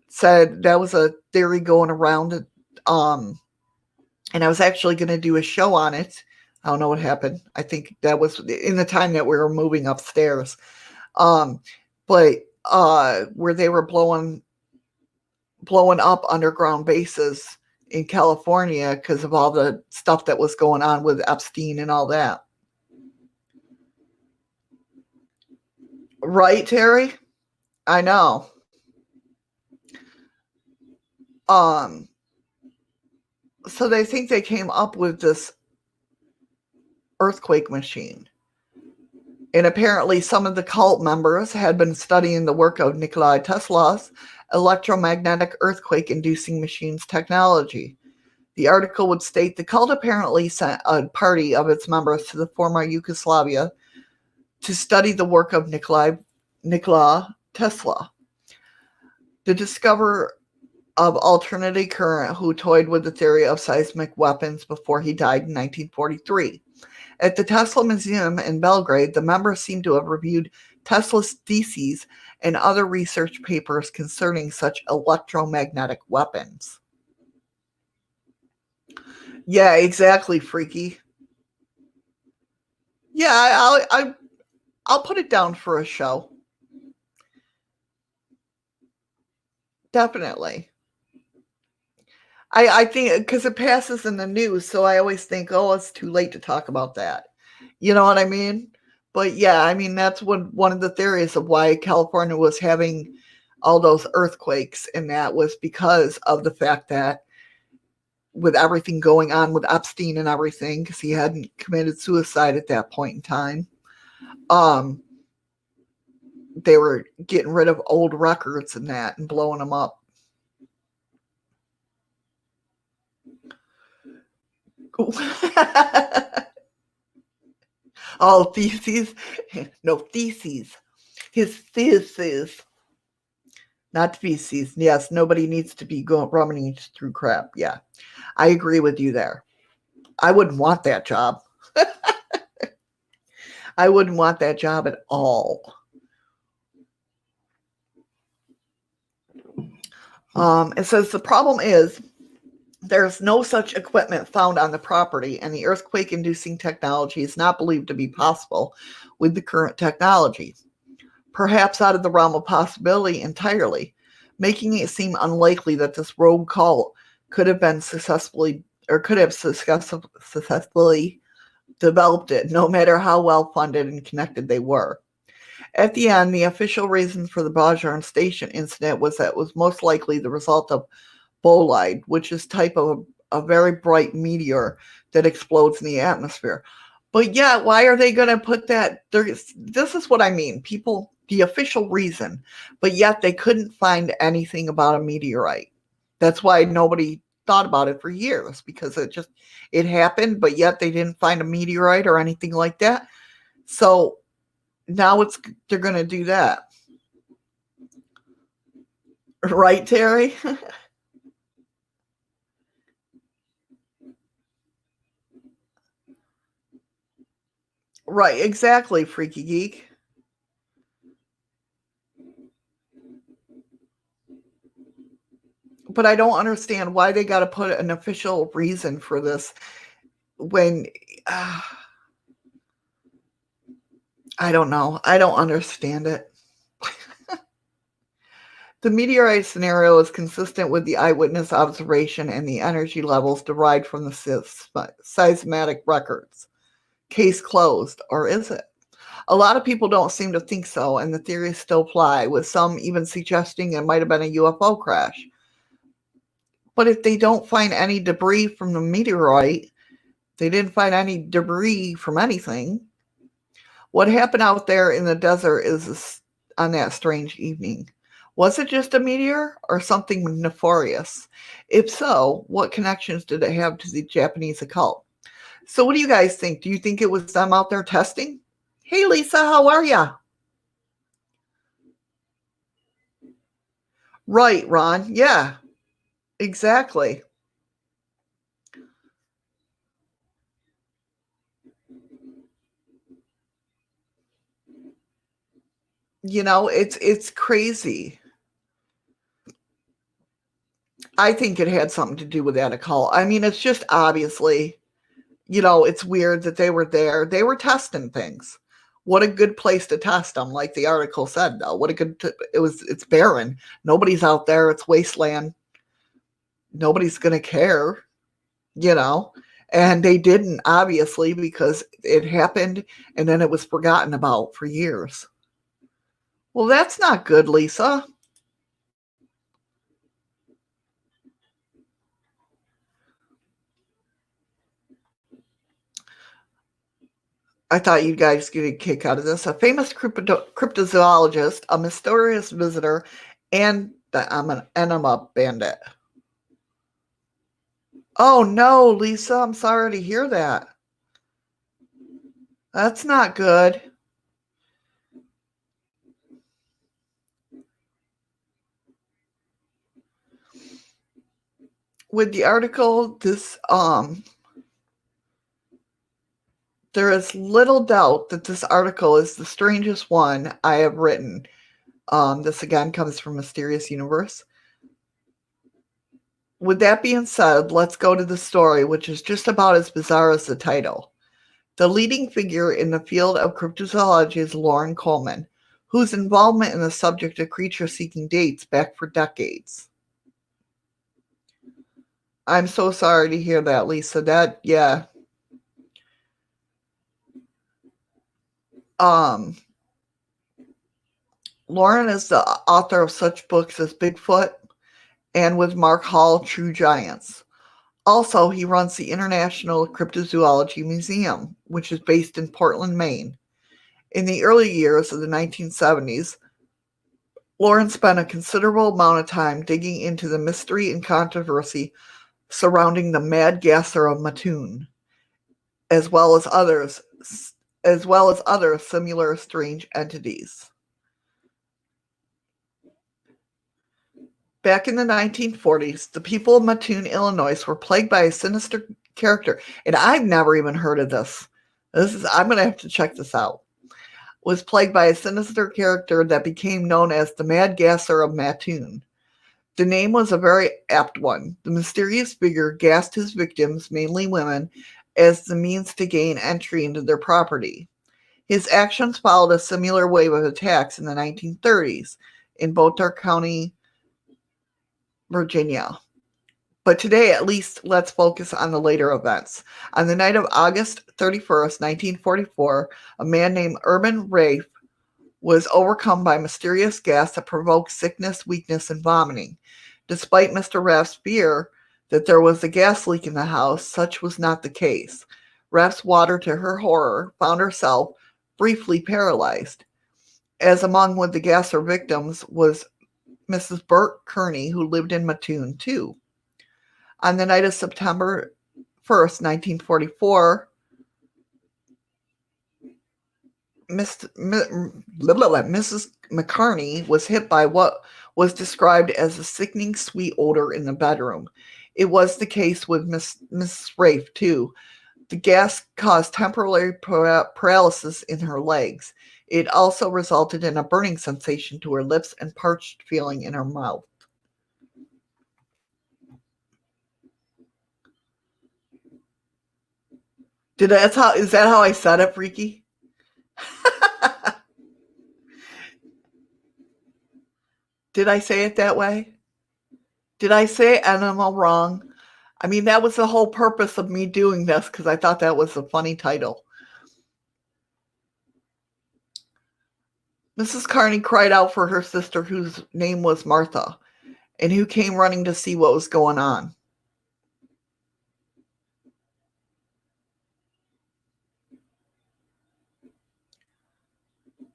said that was a theory going around. And I was actually going to do a show on it. I don't know what happened. I think that was in the time that we were moving upstairs. But where they were blowing up underground bases in California because of all the stuff that was going on with Epstein and all that. Right, Terry? I know. So they think they came up with this earthquake machine. And apparently some of the cult members had been studying the work of Nikola Tesla's electromagnetic earthquake-inducing machines technology. The article would state the cult apparently sent a party of its members to the former Yugoslavia to study the work of Nikola Tesla, the discoverer of alternating current who toyed with the theory of seismic weapons before he died in 1943. At the Tesla Museum in Belgrade, the members seem to have reviewed Tesla's theses and other research papers concerning such electromagnetic weapons. Yeah, exactly, freaky. Yeah, I'll put it down for a show. Definitely. I think because it passes in the news, so I always think, oh, it's too late to talk about that. You know what I mean? But yeah, I mean that's one of the theories of why California was having all those earthquakes, and that was because of the fact that with everything going on with Epstein and everything, because he hadn't committed suicide at that point in time, um, they were getting rid of old records and that and blowing them up. Oh, theses. No, theses. His thesis, not feces. Yes, nobody needs to be going rummaging through crap. Yeah, I agree with you there. I wouldn't want that job. I wouldn't want that job at all. It says the problem is there's no such equipment found on the property, and the earthquake inducing technology is not believed to be possible with the current technology, perhaps out of the realm of possibility entirely, making it seem unlikely that this rogue cult could have been successfully developed it, no matter how well funded and connected they were. At the end, the official reason for the Bajan Station incident was that it was most likely the result of bolide, which is type of a very bright meteor that explodes in the atmosphere. But yeah, why are they going to put that? This is what I mean. People, the official reason, but yet they couldn't find anything about a meteorite. That's why nobody thought about it for years, because it happened, but yet they didn't find a meteorite or anything like that. So now they're going to do that. Right, Terry? Right, exactly, Freaky Geek. But I don't understand why they got to put an official reason for this when uh, I don't know. I don't understand it. The meteorite scenario is consistent with the eyewitness observation and the energy levels derived from the seismic records. Case closed, or is it? A lot of people don't seem to think so, and the theories still fly, with some even suggesting it might have been a UFO crash. But if they don't find any debris from the meteorite, they didn't find any debris from anything. What happened out there in the desert on that strange evening? Was it just a meteor or something nefarious? If so, what connections did it have to the Japanese occult? So, what do you guys think? Do you think it was them out there testing? Hey, Lisa, how are ya? Right, Ron. Yeah, exactly. It's crazy. I think it had something to do with that occult. I mean, it's just obviously, it's weird that they were there. They were testing things. What a good place to test them, like the article said. Though, what a good it's barren. Nobody's out there. It's wasteland. Nobody's gonna care, you know. And they didn't, obviously, because it happened and then it was forgotten about for years. Well, that's not good, Lisa. I thought you guys get a kick out of this. A famous cryptozoologist, a mysterious visitor, and I'm an enema bandit. Oh no, Lisa, I'm sorry to hear that. That's not good. With the article, there is little doubt that this article is the strangest one I have written. This again comes from Mysterious Universe. With that being said, let's go to the story, which is just about as bizarre as the title. The leading figure in the field of cryptozoology is Loren Coleman, whose involvement in the subject of creature seeking dates back for decades. I'm so sorry to hear that, Lisa. Yeah. Loren is the author of such books as Bigfoot and with Mark Hall, True Giants. Also, he runs the International Cryptozoology Museum, which is based in Portland, Maine. In the early years of the 1970s, Loren spent a considerable amount of time digging into the mystery and controversy surrounding the Mad Gasser of Mattoon, as well as other similar strange entities. Back in the 1940s, the people of Mattoon, Illinois were plagued by a sinister character, and I've never even heard of this. I'm going to have to check this out. Was plagued by a sinister character that became known as the Mad Gasser of Mattoon. The name was a very apt one. The mysterious figure gassed his victims, mainly women, as the means to gain entry into their property. His actions followed a similar wave of attacks in the 1930s in Boulter County, Virginia. But today, at least, let's focus on the later events. On the night of August 31st, 1944, a man named Urban Rafe was overcome by mysterious gas that provoked sickness, weakness, and vomiting. Despite Mr. Raff's fear that there was a gas leak in the house, such was not the case. Raff's water, to her horror, found herself briefly paralyzed. As among the gasser victims was Mrs. Bert Kearney, who lived in Mattoon, too. On the night of September 1st, 1944, Mrs. McCarney was hit by what was described as a sickening sweet odor in the bedroom. It was the case with Mrs. Rafe, too. The gas caused temporary paralysis in her legs. It also resulted in a burning sensation to her lips and parched feeling in her mouth. Is that how I said it, Freaky? Did I say it that way? Did I say animal wrong? I mean, that was the whole purpose of me doing this, because I thought that was a funny title. Mrs. Kearney cried out for her sister, whose name was Martha, and who came running to see what was going on.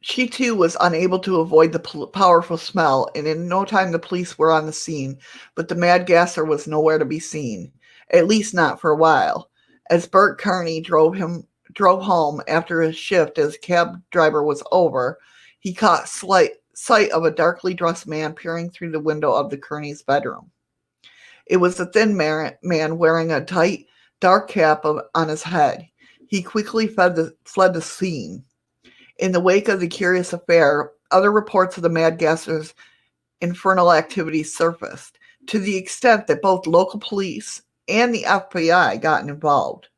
She, too, was unable to avoid the powerful smell, and in no time the police were on the scene, but the mad gasser was nowhere to be seen, at least not for a while. As Bert Kearney drove home after his shift as cab driver was over, he caught sight of a darkly dressed man peering through the window of the Kearney's bedroom. It was a thin man wearing a tight, dark cap on his head. He quickly fled the scene. In the wake of the curious affair, other reports of the Mad Gasser's infernal activities surfaced, to the extent that both local police and the FBI got involved.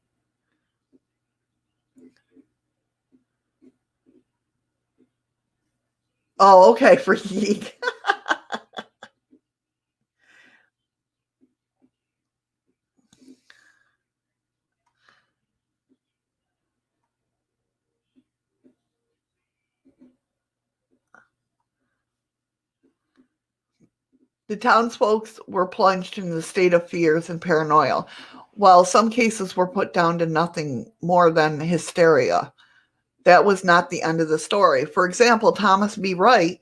Oh, okay, for Yeek. The townsfolk were plunged in a state of fears and paranoia, while some cases were put down to nothing more than hysteria. That was not the end of the story. For example, Thomas B. Wright,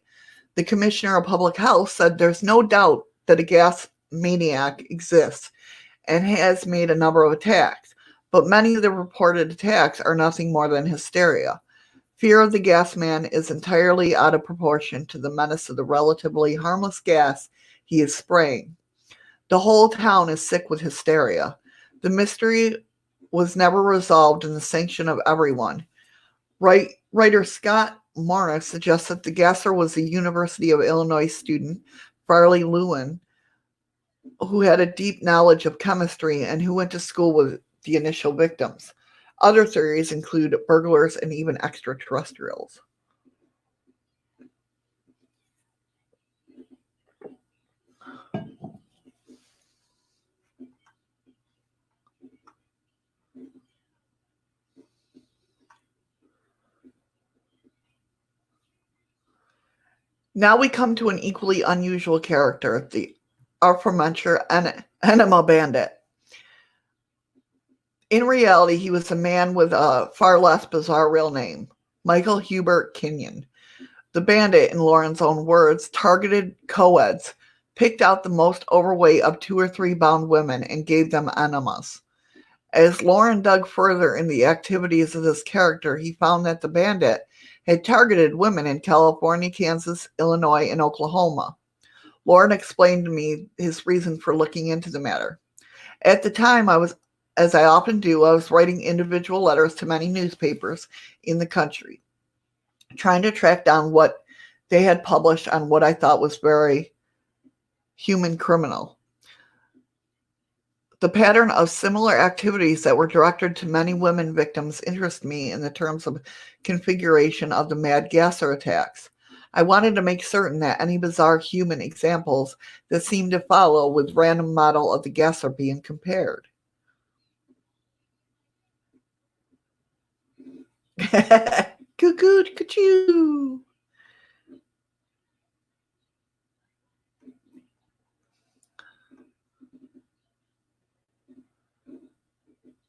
the Commissioner of Public Health, said there's no doubt that a gas maniac exists and has made a number of attacks, but many of the reported attacks are nothing more than hysteria. Fear of the gas man is entirely out of proportion to the menace of the relatively harmless gas he is spraying. The whole town is sick with hysteria. The mystery was never resolved in the sanction of everyone. Writer Scott Morris suggests that the gasser was a University of Illinois student, Farley Lewin, who had a deep knowledge of chemistry and who went to school with the initial victims. Other theories include burglars and even extraterrestrials. Now we come to an equally unusual character, the aforementioned Enema Bandit. In reality, he was a man with a far less bizarre real name, Michael Hubert Kenyon. The bandit, in Lauren's own words, targeted co-eds, picked out the most overweight of 2 or 3 bound women, and gave them enemas. As Lauren dug further in the activities of this character, he found that the bandit had targeted women in California, Kansas, Illinois, and Oklahoma. Lauren explained to me his reason for looking into the matter. At the time, as I often do, I was writing individual letters to many newspapers in the country, trying to track down what they had published on what I thought was very human criminal. The pattern of similar activities that were directed to many women victims interest me in the terms of configuration of the Mad Gasser attacks. I wanted to make certain that any bizarre human examples that seemed to follow with random model of the Gasser being compared. Cuckoo, cuckoo.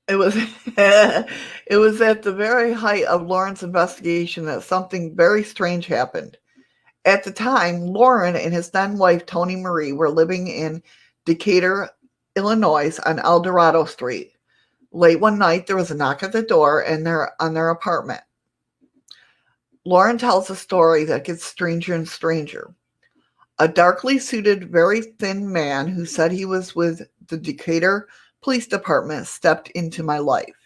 It was it was at the very height of Lauren's investigation that something very strange happened. At the time, Lauren and his then wife Toni Marie were living in Decatur, Illinois on El Dorado Street. Late one night, there was a knock at the door on their apartment. Lauren tells a story that gets stranger and stranger. A darkly suited, very thin man who said he was with the Decatur Police Department stepped into my life.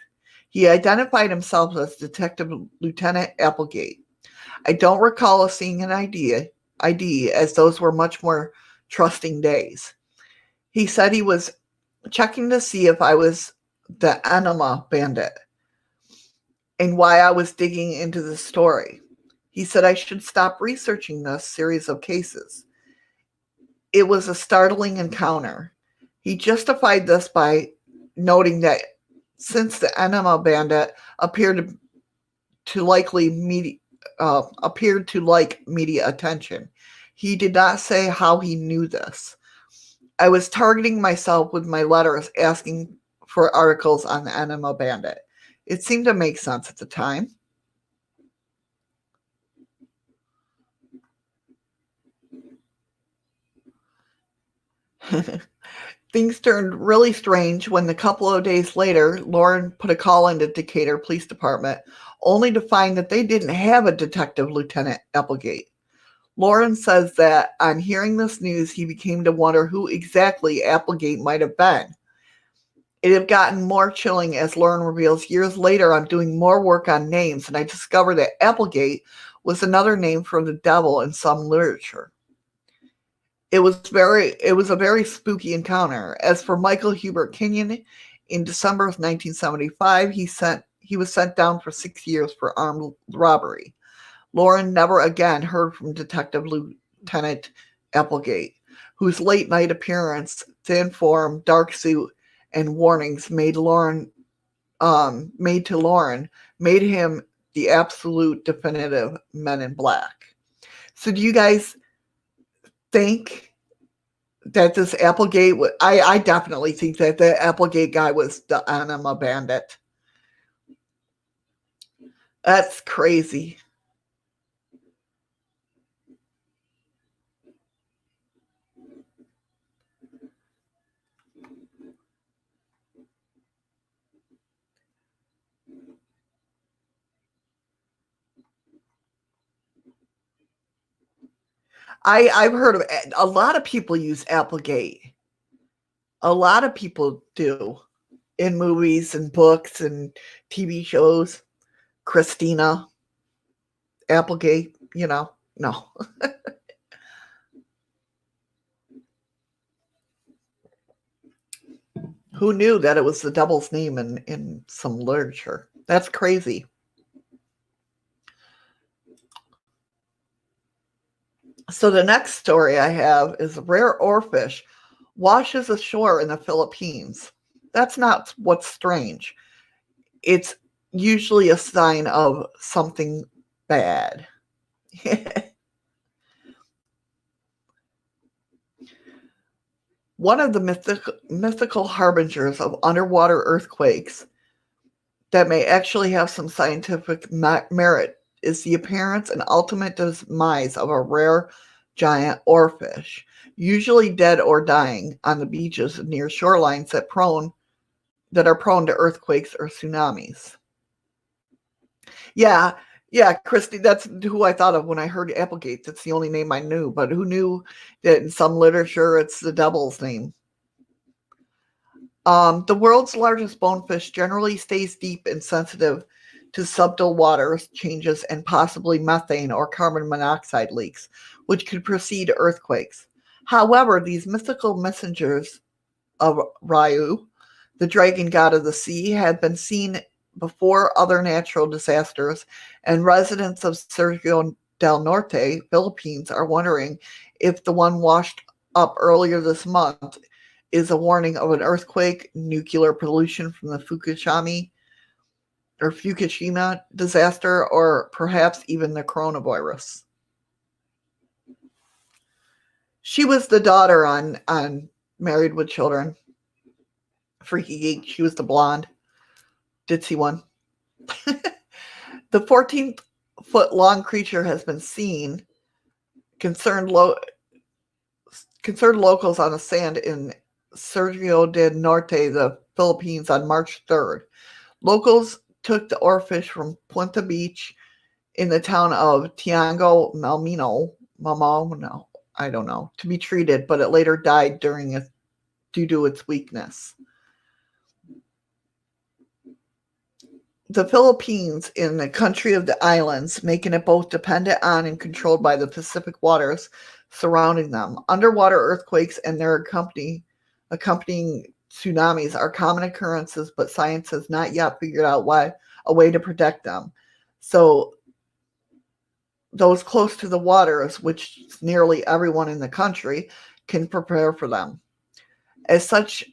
He identified himself as Detective Lieutenant Applegate. I don't recall seeing an ID, as those were much more trusting days. He said he was checking to see if I was the Enema Bandit and why I was digging into the story. He said I should stop researching this series of cases. It was a startling encounter. He justified this by noting that since the Enema Bandit appeared to like media attention, he did not say how he knew this. I was targeting myself with my letters asking for articles on the Enema Bandit. It seemed to make sense at the time. Things turned really strange when a couple of days later, Lauren put a call into Decatur Police Department, only to find that they didn't have a Detective Lieutenant Applegate. Lauren says that on hearing this news, he became to wonder who exactly Applegate might have been. It had gotten more chilling as Lauren reveals years later I'm doing more work on names, and I discovered that Applegate was another name for the devil in some literature. It was a very spooky encounter. As for Michael Hubert Kenyon, in December of 1975, he was sent down for 6 years for armed robbery. Lauren never again heard from Detective Lieutenant Applegate, whose late night appearance, thin form, dark suit, and warnings made him the absolute definitive Men in Black. So do you guys think that this Applegate, I definitely think that the Applegate guy was the Enema Bandit. That's crazy. I've heard of a lot of people use Applegate. A lot of people do in movies and books and TV shows. Christina Applegate, no. Who knew that it was the devil's name in some literature? That's crazy. So the next story I have is rare oarfish washes ashore in the Philippines. That's not what's strange. It's usually a sign of something bad. One of the mythical harbingers of underwater earthquakes that may actually have some scientific merit is the appearance and ultimate demise of a rare giant oarfish, usually dead or dying on the beaches near shorelines that are prone to earthquakes or tsunamis. Yeah, yeah, Christy, that's who I thought of when I heard Applegate. That's the only name I knew, but who knew that in some literature it's the devil's name? The world's largest bonefish generally stays deep and sensitive to subtle water changes and possibly methane or carbon monoxide leaks, which could precede earthquakes. However, these mythical messengers of Ryu, the dragon god of the sea, have been seen before other natural disasters, and residents of Sergio del Norte, Philippines, are wondering if the one washed up earlier this month is a warning of an earthquake, nuclear pollution from the Fukushima disaster, or perhaps even the coronavirus. She was the daughter on Married with Children. Freaky Geek. She was the blonde. Ditzy one. The 14-foot long creature has been seen. Concerned locals on the sand in Sergio del Norte, the Philippines, on March 3rd. Locals took the oarfish from Punta Beach in the town of Tiango Mamino, I don't know, to be treated, but it later died due to its weakness. The Philippines in the country of the islands, making it both dependent on and controlled by the Pacific waters surrounding them. Underwater earthquakes and their accompanying tsunamis are common occurrences, but science has not yet figured out a way to protect them. So those close to the waters, which nearly everyone in the country, can prepare for them. As such,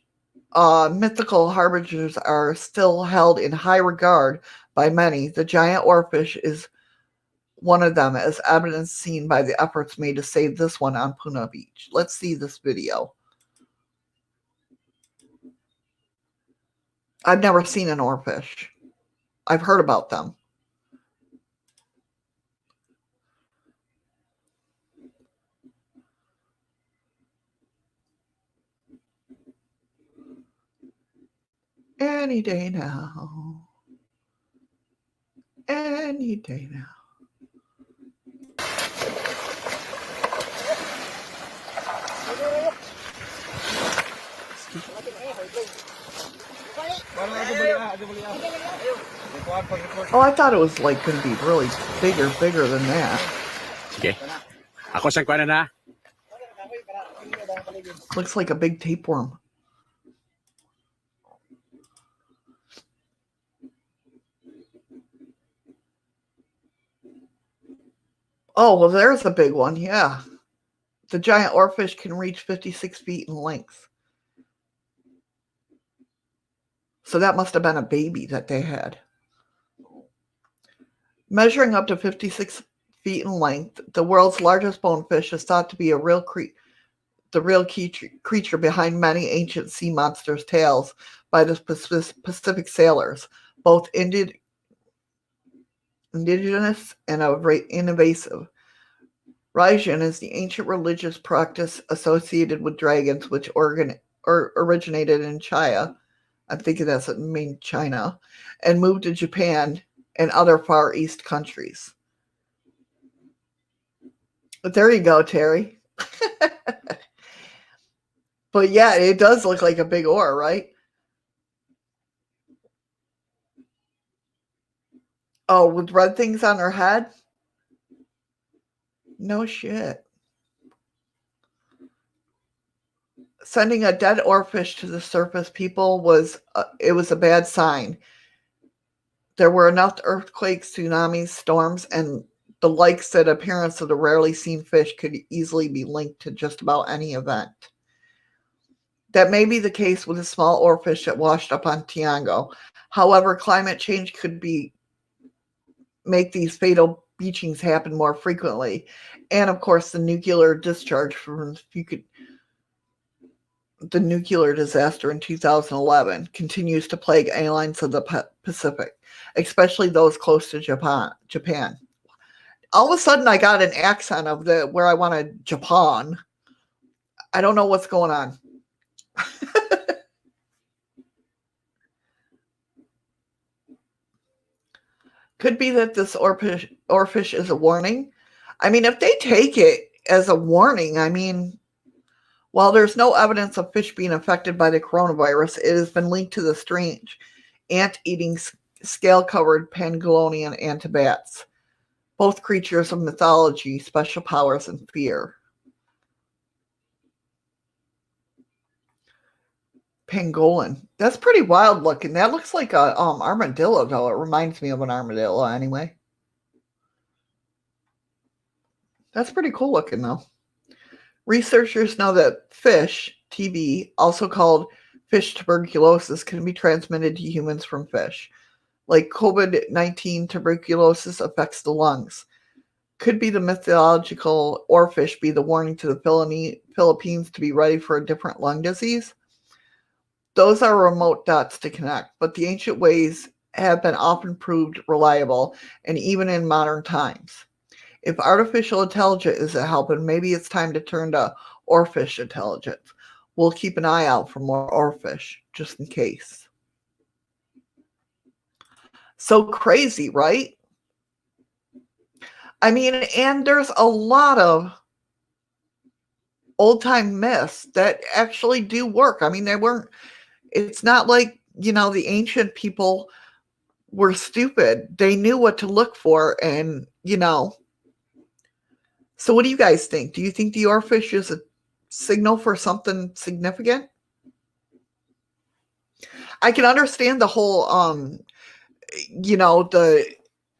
mythical harbingers are still held in high regard by many. The giant oarfish is one of them, as evidence seen by the efforts made to save this one on Punta Beach. Let's see this video. I've never seen an oarfish. I've heard about them. Any day now. Any day now. Oh, I thought it was like going to be really bigger than that. Sige. Ako siyang kuha na. Looks like a big tapeworm. Oh, well, there's a big one, yeah. The giant oarfish can reach 56 feet in length. So that must have been a baby that they had. Measuring up to 56 feet in length, the world's largest bonefish is thought to be the real creature behind many ancient sea monsters' tales by the Pacific sailors, both indigenous and invasive. Raijin is the ancient religious practice associated with dragons, which originated in China. I'm thinking that's in China, and moved to Japan and other Far East countries. But there you go, Terry. But yeah, it does look like a big oar, right? Oh, with red things on her head? No shit. Sending a dead oarfish to the surface, people, it was a bad sign. There were enough earthquakes, tsunamis, storms, and the likes that appearance of the rarely seen fish could easily be linked to just about any event. That may be the case with a small oarfish that washed up on Tiango. However, climate change could make these fatal beachings happen more frequently. And of course, the nuclear discharge from the nuclear disaster in 2011 continues to plague islands of the Pacific, especially those close to Japan. All of a sudden, I got an accent of where I wanted Japan. I don't know what's going on. Could be that this oarfish is a warning. I mean, if they take it as a warning, I mean, while there's no evidence of fish being affected by the coronavirus, it has been linked to the strange ant-eating, scale-covered pangolinian antibats, both creatures of mythology, special powers, and fear. Pangolin. That's pretty wild looking. That looks like a armadillo, though. It reminds me of an armadillo anyway. That's pretty cool looking, though. Researchers know that fish, TB, also called fish tuberculosis, can be transmitted to humans from fish. Like COVID-19, tuberculosis affects the lungs. Could be the mythological oarfish be the warning to the Philippines to be ready for a different lung disease? Those are remote dots to connect, but the ancient ways have been often proved reliable, and even in modern times. If artificial intelligence isn't helping, maybe it's time to turn to oarfish intelligence. We'll keep an eye out for more oarfish, just in case. So crazy, right? I mean, and there's a lot of old-time myths that actually do work. I mean, it's not like, the ancient people were stupid. They knew what to look for, and, So what do you guys think? Do you think the oarfish is a signal for something significant? I can understand the whole, the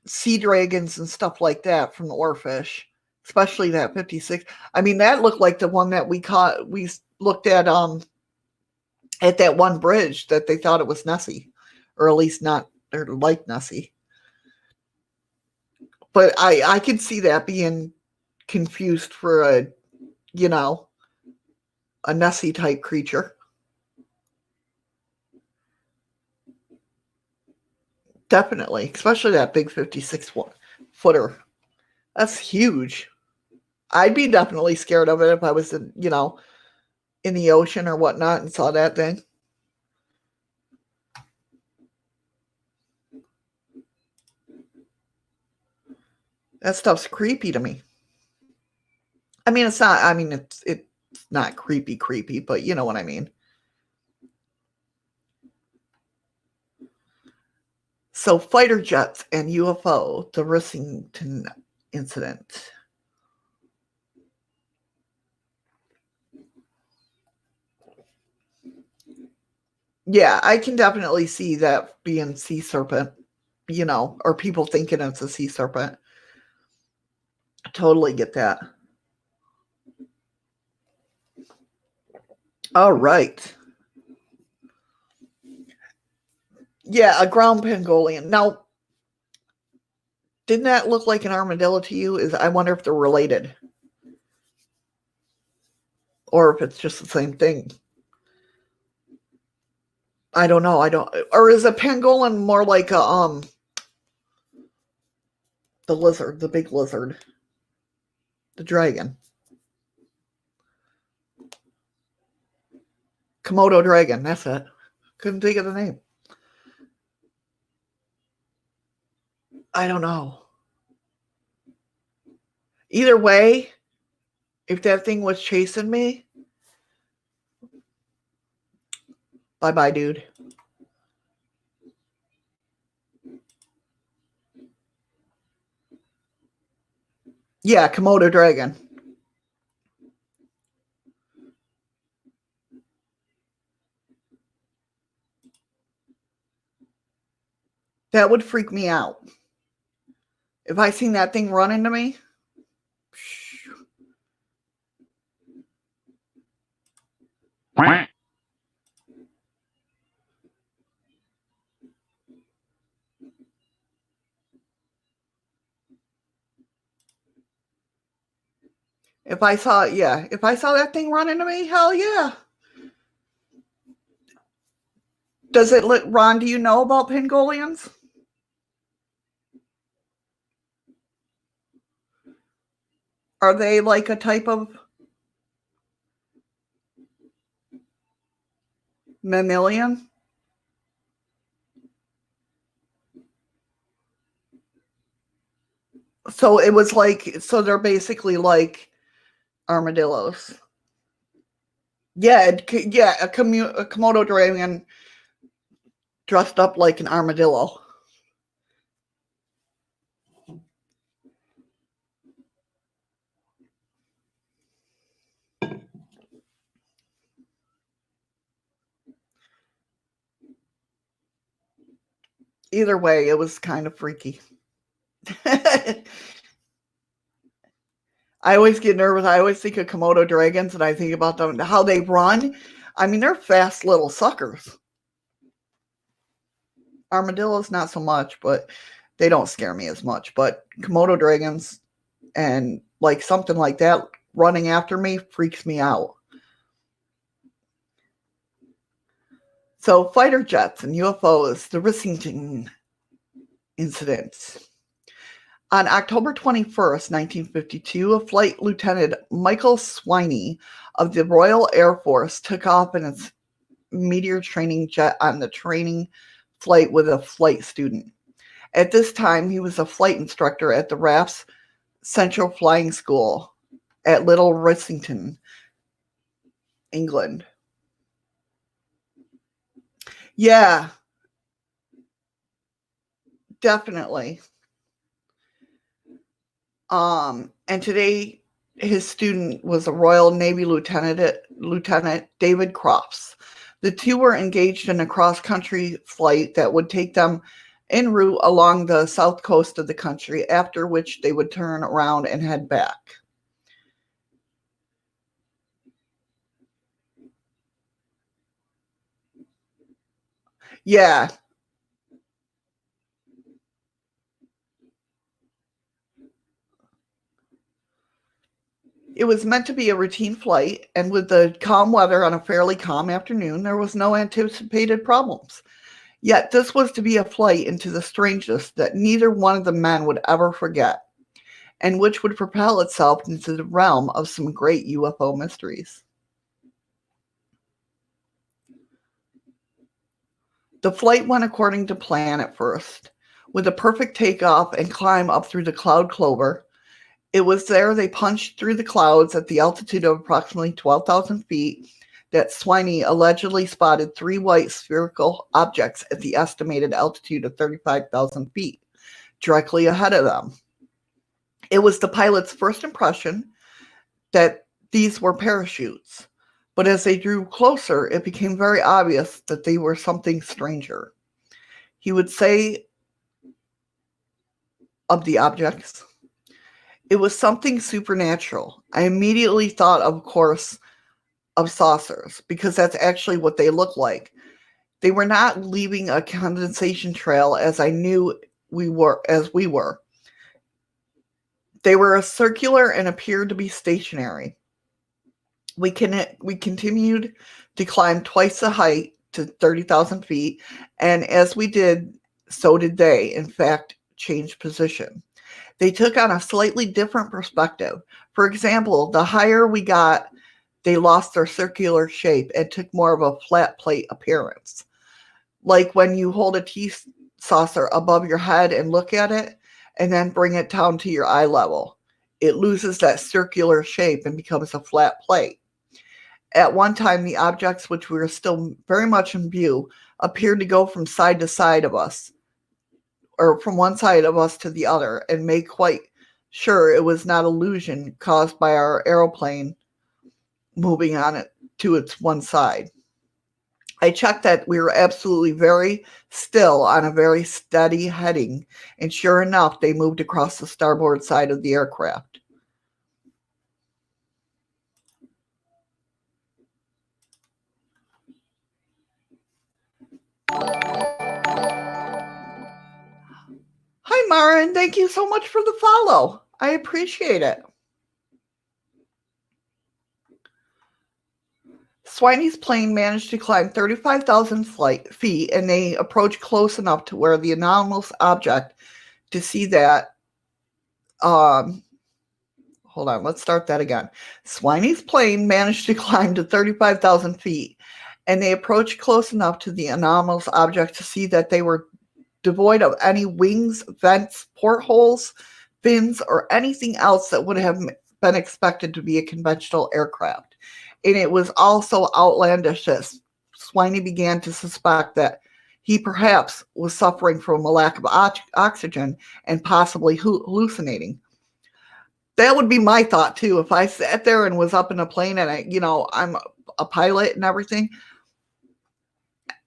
sea dragons and stuff like that from the oarfish, especially that 56. I mean, that looked like the one that we caught. We looked at that one bridge that they thought it was Nessie, or at least not, or like Nessie. But I can see that being confused for a Nessie type creature. Definitely, especially that big 56-footer. That's huge. I'd be definitely scared of it if I was in the ocean or whatnot and saw that thing. That stuff's creepy to me. I mean, it's not. I mean, it's not creepy, but you know what I mean. So, fighter jets and UFO, the Rissington incident. Yeah, I can definitely see that being sea serpent, or people thinking it's a sea serpent. I totally get that. All right. Yeah, a ground pangolin. Now, didn't that look like an armadillo to you? I wonder if they're related. Or if it's just the same thing. I don't know. Or is a pangolin more like the lizard, the big lizard, the dragon, Komodo dragon? That's it. Couldn't think of the name. I don't know. Either way, if that thing was chasing me, bye-bye, dude. Yeah, Komodo dragon. That would freak me out. If I seen that thing run into me, if I saw that thing run into me, hell yeah. Does it look, Ron, do you know about pangolians? Are they like a type of mammalian? So it was like, so they're basically like armadillos. Yeah, a Komodo dragon dressed up like an armadillo. Either way, it was kind of freaky. I always get nervous. I always think of Komodo dragons and I think about them, how they run. I mean, they're fast little suckers. Armadillos, not so much, but they don't scare me as much. But Komodo dragons and like something like that running after me freaks me out. So fighter jets and UFOs, the Rissington incident. On October 21st, 1952, a flight lieutenant Michael Swiney of the Royal Air Force took off in its Meteor training jet on the training flight with a flight student. At this time, he was a flight instructor at the RAF's Central Flying School at Little Rissington, England. Yeah, definitely. And today his student was a Royal Navy Lieutenant David Crofts. The two were engaged in a cross-country flight that would take them en route along the south coast of the country, after which they would turn around and head back. Yeah. It was meant to be a routine flight, and with the calm weather on a fairly calm afternoon, there was no anticipated problems. Yet this was to be a flight into the strangeness that neither one of the men would ever forget, and which would propel itself into the realm of some great UFO mysteries. The flight went according to plan at first, with a perfect takeoff and climb up through the cloud clover. It was there they punched through the clouds at the altitude of approximately 12,000 feet that Swiney allegedly spotted three white spherical objects at the estimated altitude of 35,000 feet, directly ahead of them. It was the pilot's first impression that these were parachutes, but as they drew closer, it became very obvious that they were something stranger. He would say of the objects, "It was something supernatural. I immediately thought, of course, of saucers, because that's actually what they look like. They were not leaving a condensation trail as we were. They were circular and appeared to be stationary. We continued to climb twice the height to 30,000 feet, and as we did, so did they, in fact, change position. They took on a slightly different perspective. For example, the higher we got, they lost their circular shape and took more of a flat plate appearance. Like when you hold a tea saucer above your head and look at it, and then bring it down to your eye level. It loses that circular shape and becomes a flat plate. At one time, the objects, which were still very much in view, appeared to go from side to side of us, or from one side of us to the other, and made quite sure it was not illusion caused by our aeroplane moving on it to its one side. I checked that we were absolutely very still on a very steady heading, and sure enough, they moved across the starboard side of the aircraft. Hi, Marin. Thank you so much for the follow. I appreciate it. Swiney's plane managed to climb 35,000 feet, and they approached close enough to where the anomalous object to see that. Hold on, let's start that again. Swiney's plane managed to climb to 35,000 feet, and they approached close enough to the anomalous object to see that they were devoid of any wings, vents, portholes, fins, or anything else that would have been expected to be a conventional aircraft. And it was also outlandish that Swiney began to suspect that he perhaps was suffering from a lack of oxygen and possibly hallucinating. That would be my thought too. If I sat there and was up in a plane and I'm a pilot and everything,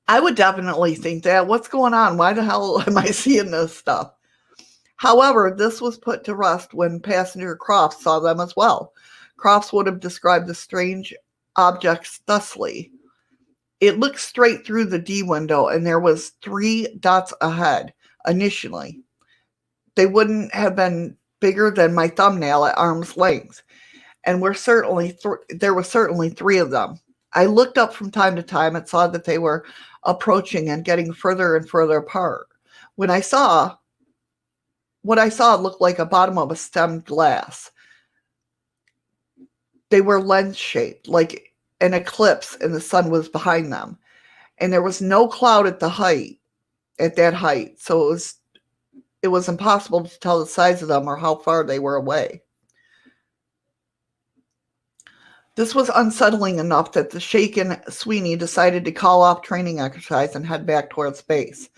I would definitely think that. What's going on? Why the hell am I seeing this stuff? However, this was put to rest when passenger Crofts saw them as well. Crofts would have described the strange objects thusly. It looked straight through the D window, and there was 3 dots ahead initially. They wouldn't have been bigger than my thumbnail at arm's length, and there were certainly 3 of them. I looked up from time to time and saw that they were approaching and getting further and further apart. What I saw looked like a bottom of a stemmed glass. They were lens-shaped, like an eclipse, and the sun was behind them. And there was no cloud at that height, so it was impossible to tell the size of them or how far they were away. This was unsettling enough that the shaken Sweeney decided to call off training exercise and head back towards base,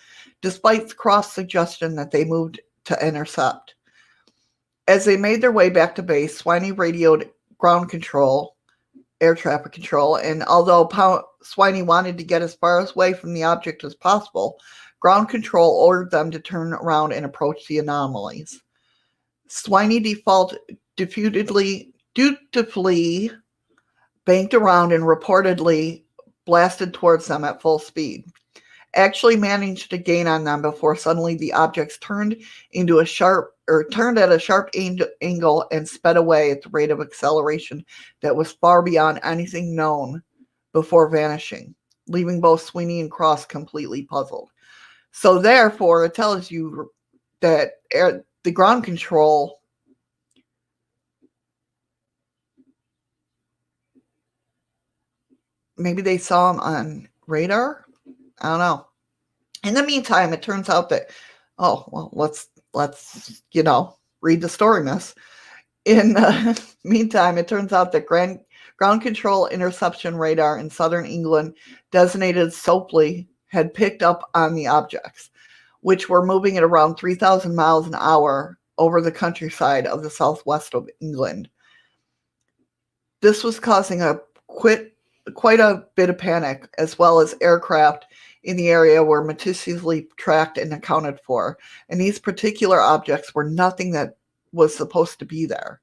despite Croft's suggestion that they moved to intercept. As they made their way back to base, Sweeney radioed ground control, air traffic control, and although Sweeney wanted to get as far away from the object as possible, ground control ordered them to turn around and approach the anomalies. Sweeney dutifully banked around and reportedly blasted towards them at full speed, actually managed to gain on them before suddenly the objects turned at a sharp angle and sped away at the rate of acceleration that was far beyond anything known before vanishing, leaving both Sweeney and Cross completely puzzled. So therefore, it tells you that the ground control maybe they saw him on radar. I don't know. In the meantime, it turns out that let's read the story, miss. In the meantime, it turns out that ground control interception radar in southern England, designated Sopley, had picked up on the objects, which were moving at around 3,000 miles an hour over the countryside of the southwest of England. This was causing quite a bit of panic, as well as aircraft in the area were meticulously tracked and accounted for, and these particular objects were nothing that was supposed to be there.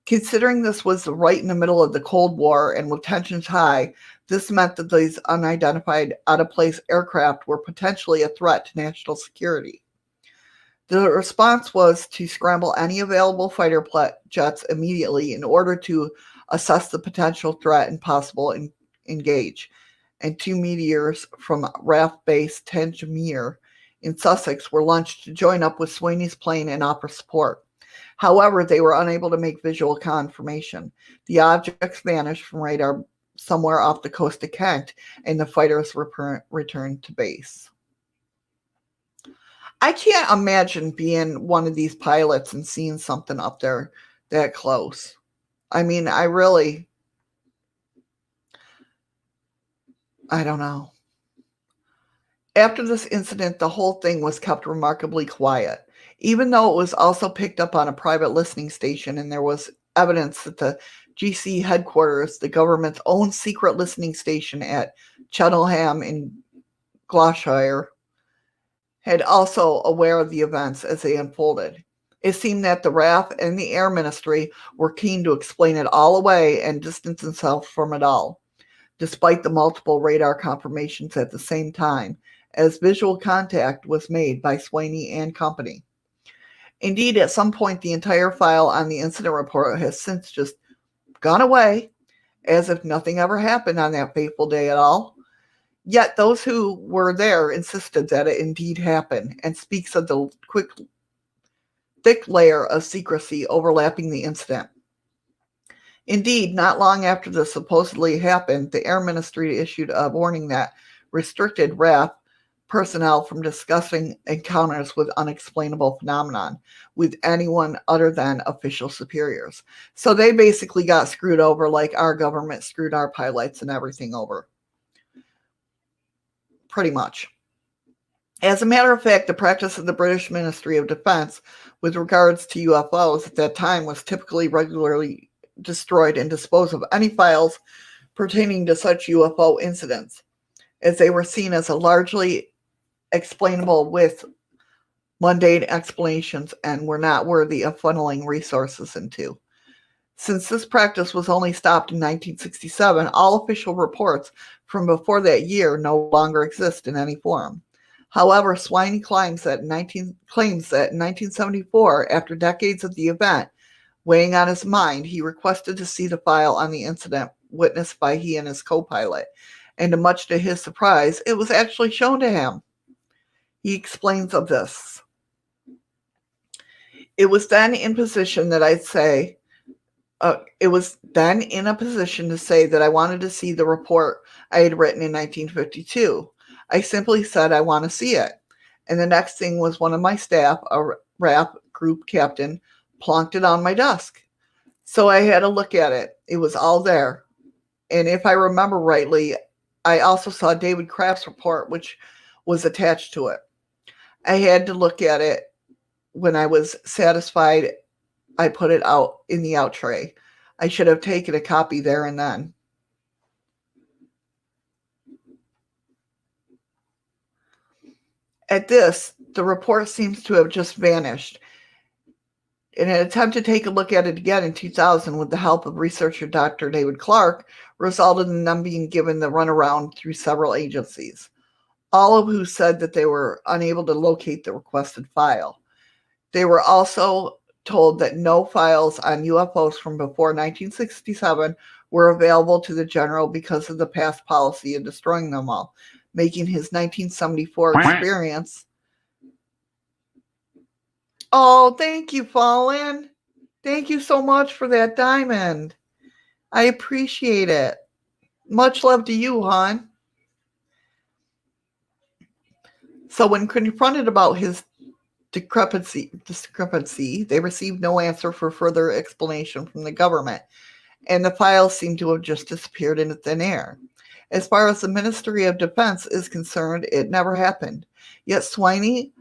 Considering this was right in the middle of the Cold War and with tensions high, this meant that these unidentified, out-of-place aircraft were potentially a threat to national security. The response was to scramble any available fighter jets immediately in order to assess the potential threat and possible engage. And 2 meteors from RAF Base Tangier in Sussex were launched to join up with Sweeney's plane and offer support. However, they were unable to make visual confirmation. The objects vanished from radar somewhere off the coast of Kent, and the fighters returned to base. I can't imagine being one of these pilots and seeing something up there that close. I mean, I don't know. After this incident, the whole thing was kept remarkably quiet, even though it was also picked up on a private listening station, and there was evidence that the GC headquarters, the government's own secret listening station at Cheltenham in Gloucestershire, had also aware of the events as they unfolded. It seemed that the RAF and the Air Ministry were keen to explain it all away and distance themselves from it all, despite the multiple radar confirmations at the same time, as visual contact was made by Swaney and company. Indeed, at some point, the entire file on the incident report has since just gone away, as if nothing ever happened on that fateful day at all. Yet those who were there insisted that it indeed happened, and speaks of the thick layer of secrecy overlapping the incident. Indeed, not long after this supposedly happened, the Air Ministry issued a warning that restricted RAF personnel from discussing encounters with unexplainable phenomenon with anyone other than official superiors. So they basically got screwed over like our government screwed our pilots and everything over. Pretty much. As a matter of fact, the practice of the British Ministry of Defense with regards to UFOs at that time was typically regularly destroyed and disposed of any files pertaining to such UFO incidents, as they were seen as a largely explainable with mundane explanations and were not worthy of funneling resources into. Since this practice was only stopped in 1967, all official reports from before that year no longer exist in any form. However, Swaney claims that in 1974, after decades of the event weighing on his mind, he requested to see the file on the incident witnessed by he and his co-pilot, and much to his surprise, it was actually shown to him. He explains of this. It was then in a position to say that I wanted to see the report I had written in 1952. I simply said I want to see it. And the next thing was one of my staff, a RAF group captain, plonked it on my desk. So I had to look at it. It was all there. And if I remember rightly, I also saw David Kraft's report, which was attached to it. I had to look at it. When I was satisfied, I put it out in the out tray. I should have taken a copy there and then. At this, the report seems to have just vanished. In an attempt to take a look at it again in 2000 with the help of researcher Dr. David Clark, resulted in them being given the runaround through several agencies, all of who said that they were unable to locate the requested file. They were also told that no files on UFOs from before 1967 were available to the general because of the past policy of destroying them all, making his 1974 experience. Oh, thank you, Fallen. Thank you so much for that diamond. I appreciate it. Much love to you, hon. So when confronted about his discrepancy, they received no answer for further explanation from the government, and the files seem to have just disappeared into thin air. As far as the Ministry of Defense is concerned, it never happened. Yet Swaney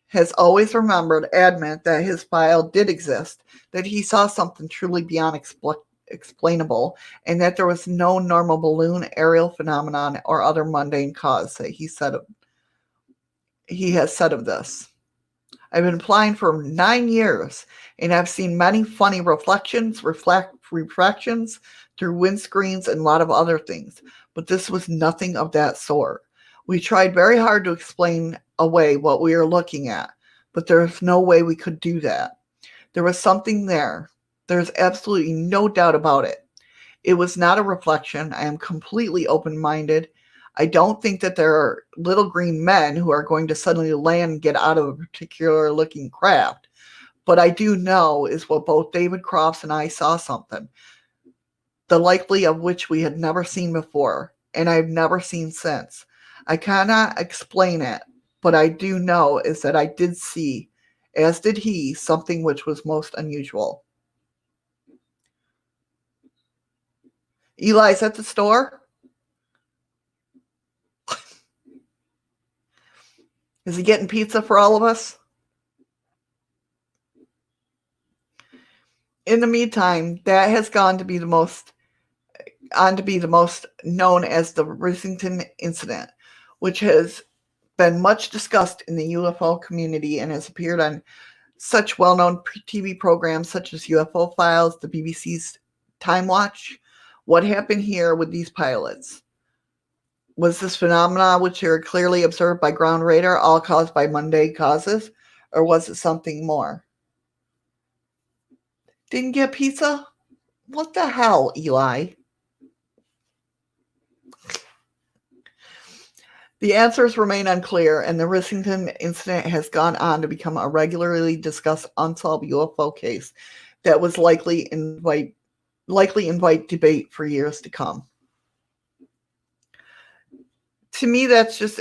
has always remembered adamant that his file did exist, that he saw something truly beyond explainable, and that there was no normal balloon, aerial phenomenon, or other mundane cause that he has said of this. I've been flying for 9 years, and I've seen many funny refractions through windscreens and a lot of other things, but this was nothing of that sort. We tried very hard to explain away what we were looking at, but there's no way we could do that. There was something there. There's absolutely no doubt about it. It was not a reflection. I am completely open-minded. I don't think that there are little green men who are going to suddenly land and get out of a particular looking craft. But I do know is what both David Crofts and I saw something, the likely of which we had never seen before, and I've never seen since. I cannot explain it, but I do know is that I did see, as did he, something which was most unusual. Eli's at the store? Is he getting pizza for all of us? In the meantime, that has gone to be the most on to be the most known as the Rissington Incident, which has been much discussed in the UFO community and has appeared on such well-known TV programs such as UFO Files, the BBC's Time Watch. What happened here with these pilots? Was this phenomena, which are clearly observed by ground radar, all caused by mundane causes, or was it something more? Didn't get pizza? What the hell, Eli? The answers remain unclear, and the Rissington incident has gone on to become a regularly discussed unsolved UFO case that was likely invite debate for years to come. To me, that's just,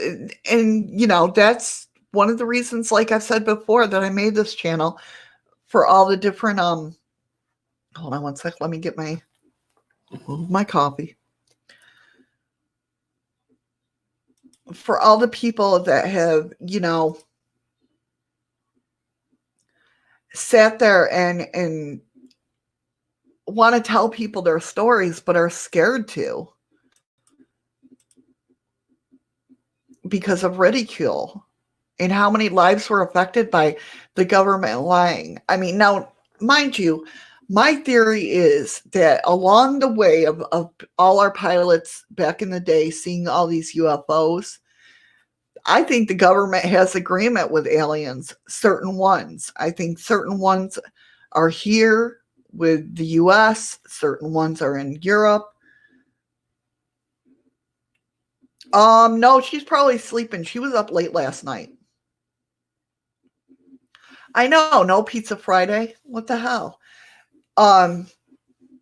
and you know, that's one of the reasons, like I've said before, that I made this channel, for all the different hold on one sec, let me get my coffee. For all the people that have, you know, sat there and want to tell people their stories but are scared to because of ridicule, and how many lives were affected by the government lying. I mean, now, mind you, my theory is that along the way of all our pilots back in the day seeing all these UFOs, I think the government has agreement with aliens, certain ones. I think certain ones are here with the US, certain ones are in Europe. No, she's probably sleeping. She was up late last night. I know, no pizza Friday. What the hell?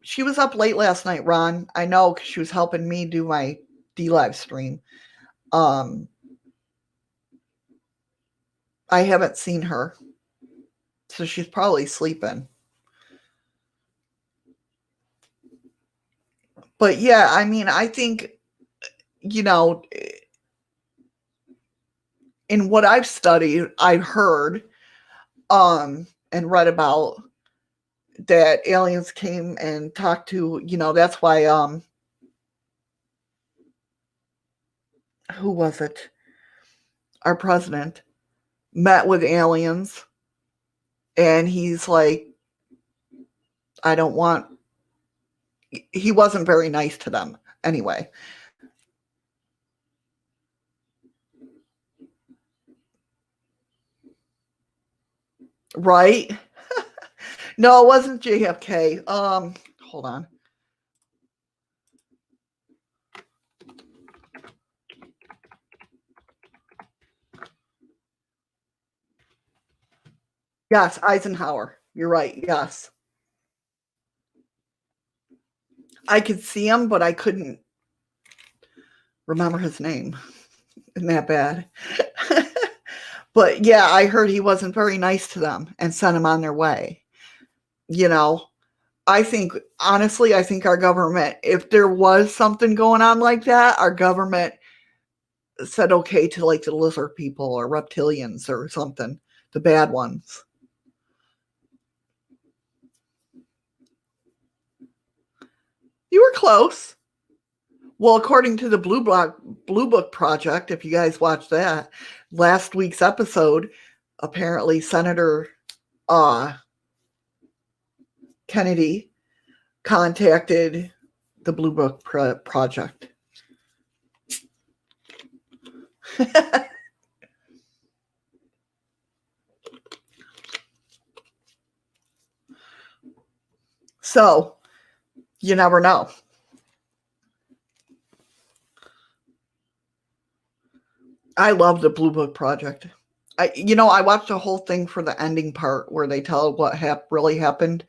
She was up late last night, Ron. I know, because she was helping me do my D-Live stream. I haven't seen her, so she's probably sleeping. But yeah, I mean, I think, you know, in what I've studied, I've heard and read about, that aliens came and talked to, you know, that's why who was it? Our president met with aliens, and he's like, I don't want, he wasn't very nice to them anyway. Right? No, it wasn't JFK. Hold on. Yes, Eisenhower. You're right. Yes. I could see him, but I couldn't remember his name. Isn't that bad? But yeah, I heard he wasn't very nice to them and sent them on their way. You know, I think, honestly, I think our government, if there was something going on like that, our government said okay to like the lizard people or reptilians or something, the bad ones. You were close. Well, according to the Blue Book Project, if you guys watched that, last week's episode, apparently Senator Kennedy contacted the Blue Book Project. So, you never know. I love the Blue Book Project. I watched the whole thing for the ending part where they tell what really happened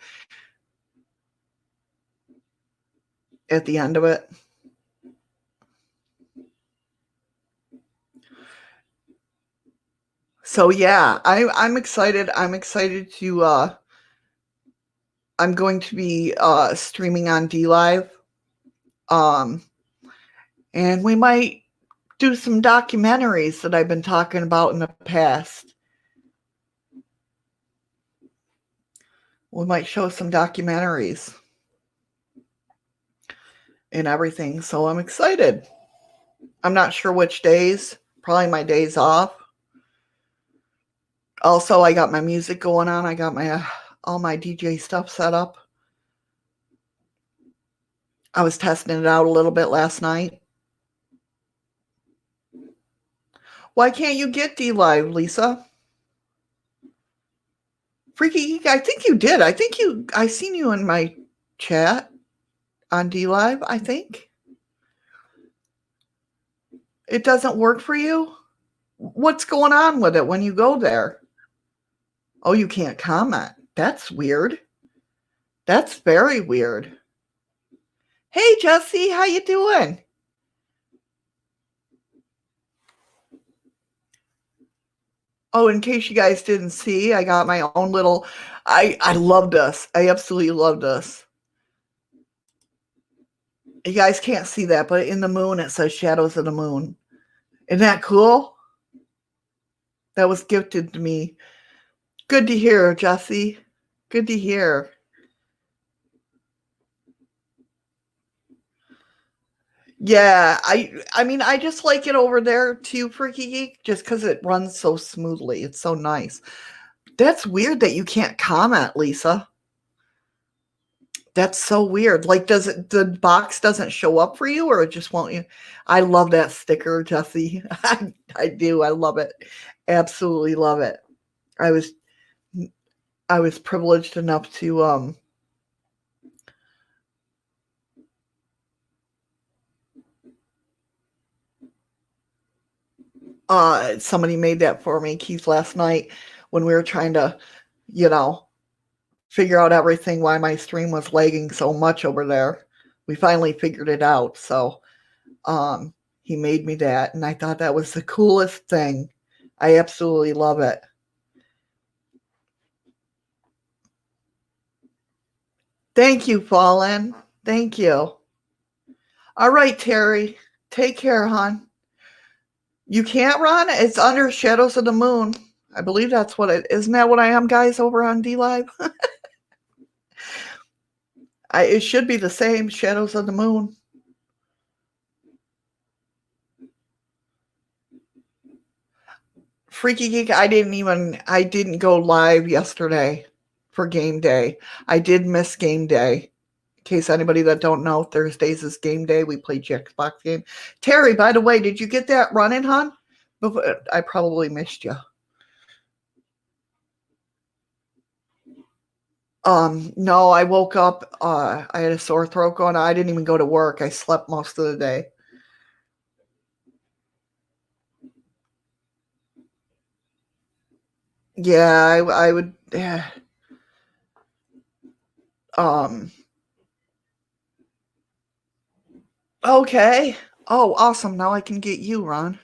at the end of it. So yeah, I'm excited. I'm excited to I'm going to be streaming on D-Live. And we might do some documentaries that I've been talking about in the past. We might show some documentaries. and everything. So I'm excited. I'm not sure which days, probably my days off. Also, I got my music going on. I got my all my DJ stuff set up. I was testing it out a little bit last night. Why can't you get D Live, Lisa? Freaky Geek, I think you did. I seen you in my chat on D Live, I think. It doesn't work for you? What's going on with it when you go there? Oh, you can't comment. That's weird. That's very weird. Hey, Jesse, how you doing? Oh, in case you guys didn't see, I got my own little. I love this. I absolutely love this. You guys can't see that, but in the moon it says Shadows of the Moon. Isn't that cool? That was gifted to me. Good to hear, Jesse. Good to hear. Yeah, I mean, I just like it over there too, Freaky Geek, just because it runs so smoothly. It's so nice. That's weird that you can't comment, Lisa. That's so weird. Like, does it the box doesn't show up for you, or it just won't you? I love that sticker, Jesse. I do. I love it. Absolutely love it. I was I was privileged enough to somebody made that for me, Keith, last night when we were trying to, you know, figure out everything why my stream was lagging so much over there. We finally figured it out. So he made me that, and I thought that was the coolest thing. I absolutely love it. Thank you, Fallen. Thank you. All right, Terry. Take care, hon. You can't run? It's under Shadows of the Moon. I believe that's what it isn't that what I am, guys, over on D Live? It should be the same, Shadows of the Moon. Freaky Geek, I didn't go live yesterday for game day. I did miss game day. In case anybody that don't know, Thursdays is game day. We play Jackbox game. Terry, by the way, did you get that running, hon? I probably missed you. No, I woke up. I had a sore throat going on. I didn't even go to work. I slept most of the day. Yeah, I would. Yeah. Um. Okay. Oh, awesome. Now I can get you, Ron.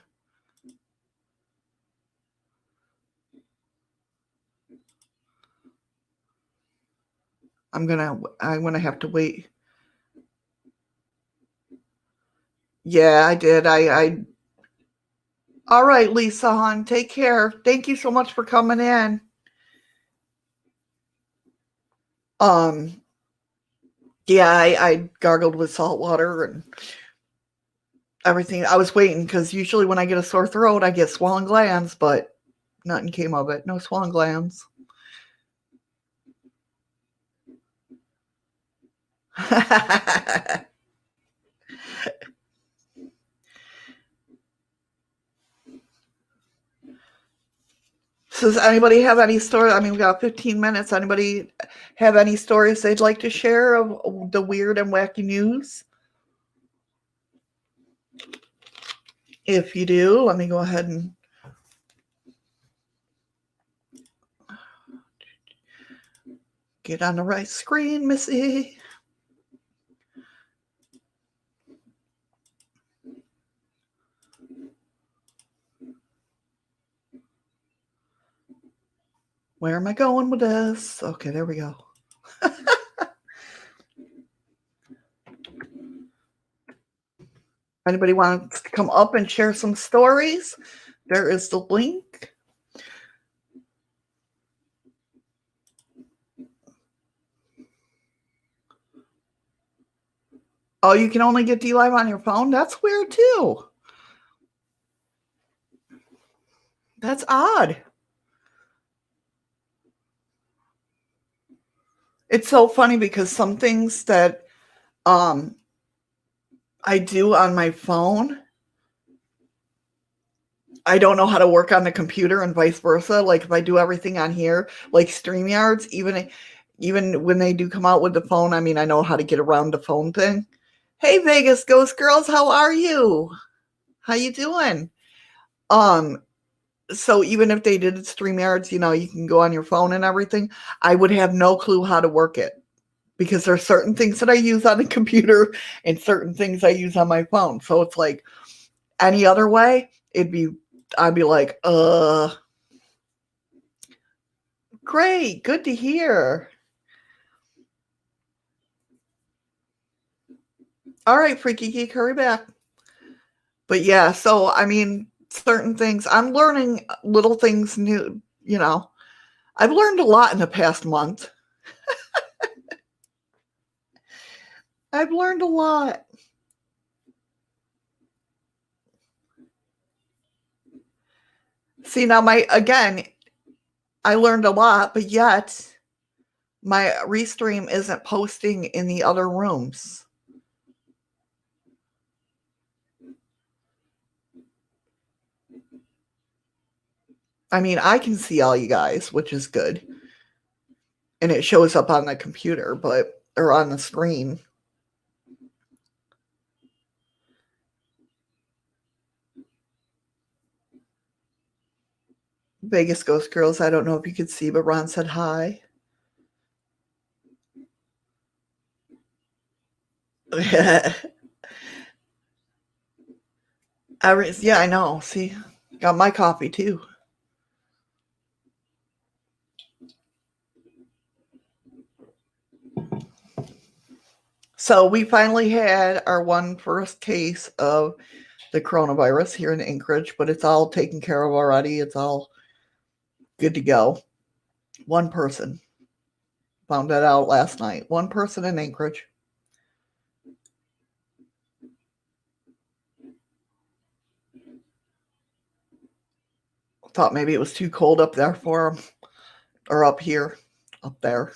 I'm gonna have to wait. Yeah, I did. I all right, Lisa hon, take care. Thank you so much for coming in. Um yeah, I gargled with salt water and everything. I was waiting because usually when I get a sore throat, I get swollen glands, but nothing came of it. No swollen glands. So does anybody have any story? I mean, we got 15 minutes. Anybody have any stories they'd like to share of the weird and wacky news? If you do, let me go ahead and get on the right screen, Missy. Where am I going with this? Okay, there we go. Anybody wants to come up and share some stories? There is the link. Oh, you can only get DLive on your phone? That's weird too. That's odd. It's so funny because some things that I do on my phone, I don't know how to work on the computer and vice versa. Like if I do everything on here, like StreamYards, even when they do come out with the phone, I mean, I know how to get around the phone thing. Hey Vegas Ghost Girls, how are you? How you doing? Um, so even if they did StreamYards, you can go on your phone and everything, I would have no clue how to work it because there's certain things that I use on the computer and certain things I use on my phone. So it's like any other way, I'd be like, great, good to hear. All right, Freaky Geek, hurry back. But yeah, so I mean, certain things, I'm learning little things new, I've learned a lot in the past month. I've learned a lot. See, now I learned a lot, but yet my Restream isn't posting in the other rooms. I mean, I can see all you guys, which is good. And it shows up on the computer, or on the screen. Vegas Ghost Girls, I don't know if you could see, but Ron said hi. Yeah, I know. See, got my coffee too. So we finally had our first case of the coronavirus here in Anchorage, but it's all taken care of already. It's all good to go. One person found that out last night. One person in Anchorage. Thought maybe it was too cold up there for him, or up here, up there.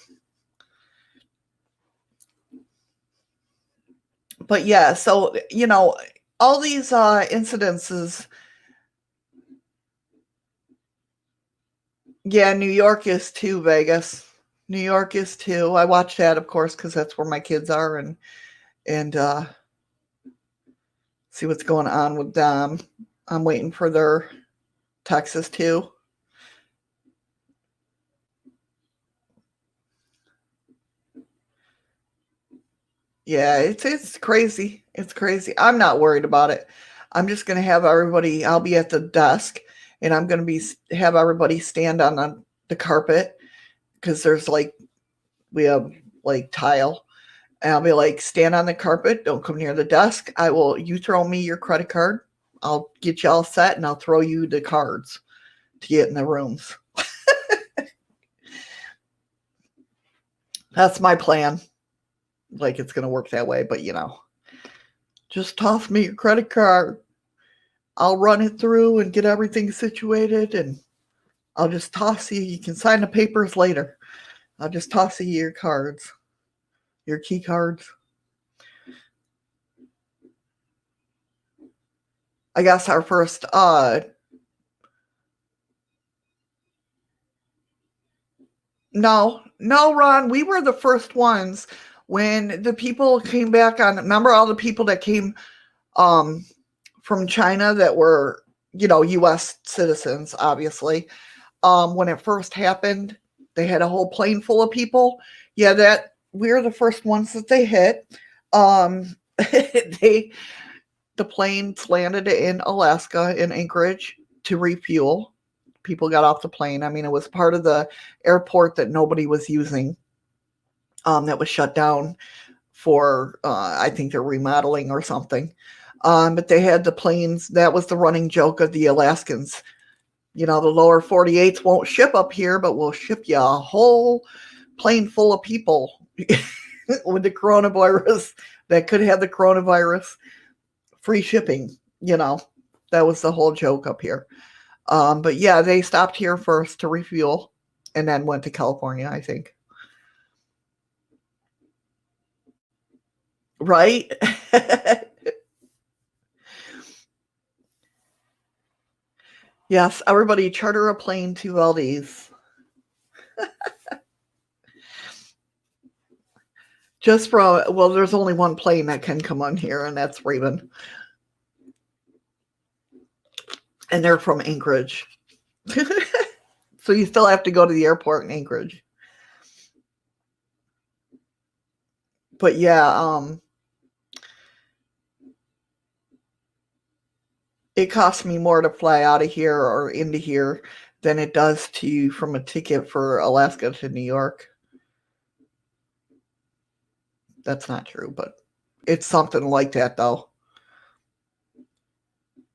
But yeah, so all these incidences. Yeah, New York is too, Vegas. New York is too. I watch that, of course, because that's where my kids are, and see what's going on with them. I'm waiting for their Texas too. Yeah, it's crazy. It's crazy. I'm not worried about it. I'm just gonna have everybody. I'll be at the desk, and I'm gonna have everybody stand on the carpet because we have like tile. And I'll be like, stand on the carpet. Don't come near the desk. You throw me your credit card. I'll get you all set and I'll throw you the cards to get in the rooms. That's my plan. Like it's going to work that way, but just toss me your credit card. I'll run it through and get everything situated and I'll just toss you. You can sign the papers later. I'll just toss you your cards, your key cards. I guess our first No, Ron, we were the first ones when the people came back on. Remember all the people that came from China that were, U.S. citizens, obviously. When it first happened, they had a whole plane full of people. Yeah, we were the first ones that they hit. The planes landed in Alaska, in Anchorage, to refuel. People got off the plane. I mean, it was part of the airport that nobody was using, that was shut down for, I think they're remodeling or something. But they had the planes. That was the running joke of the Alaskans. The lower 48s won't ship up here, but we'll ship you a whole plane full of people with the coronavirus that could have the coronavirus, free shipping, you know. That was the whole joke up here. But yeah, they stopped here first to refuel and then went to California, I think. Right? Yes, everybody charter a plane to Valdez. Just for, well, there's only one plane that can come on here, and that's Raven. And they're from Anchorage. So you still have to go to the airport in Anchorage. But yeah, it costs me more to fly out of here or into here than it does to from a ticket for Alaska to New York. That's not true, but it's something like that though.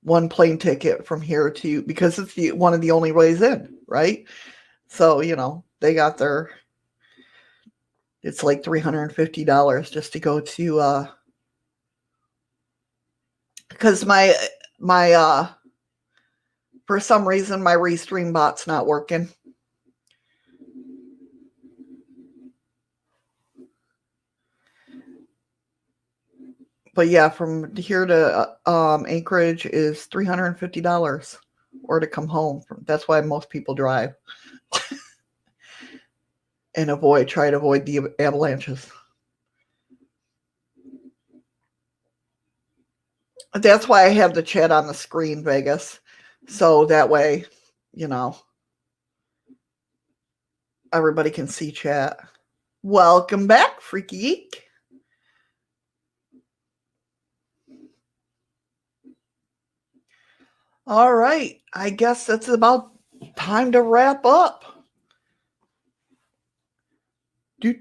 One plane ticket from here to, because it's one of the only ways in, right? So, you know, they got their, it's like $350 just to go to because my for some reason my Restream bot's not working. But yeah, from here to Anchorage is $350 or to come home. That's why most people drive. And try to avoid the avalanches. That's why I have the chat on the screen, Vegas. So that way, you know, everybody can see chat. Welcome back, Freaky Geek. All right. I guess that's about time to wrap up. I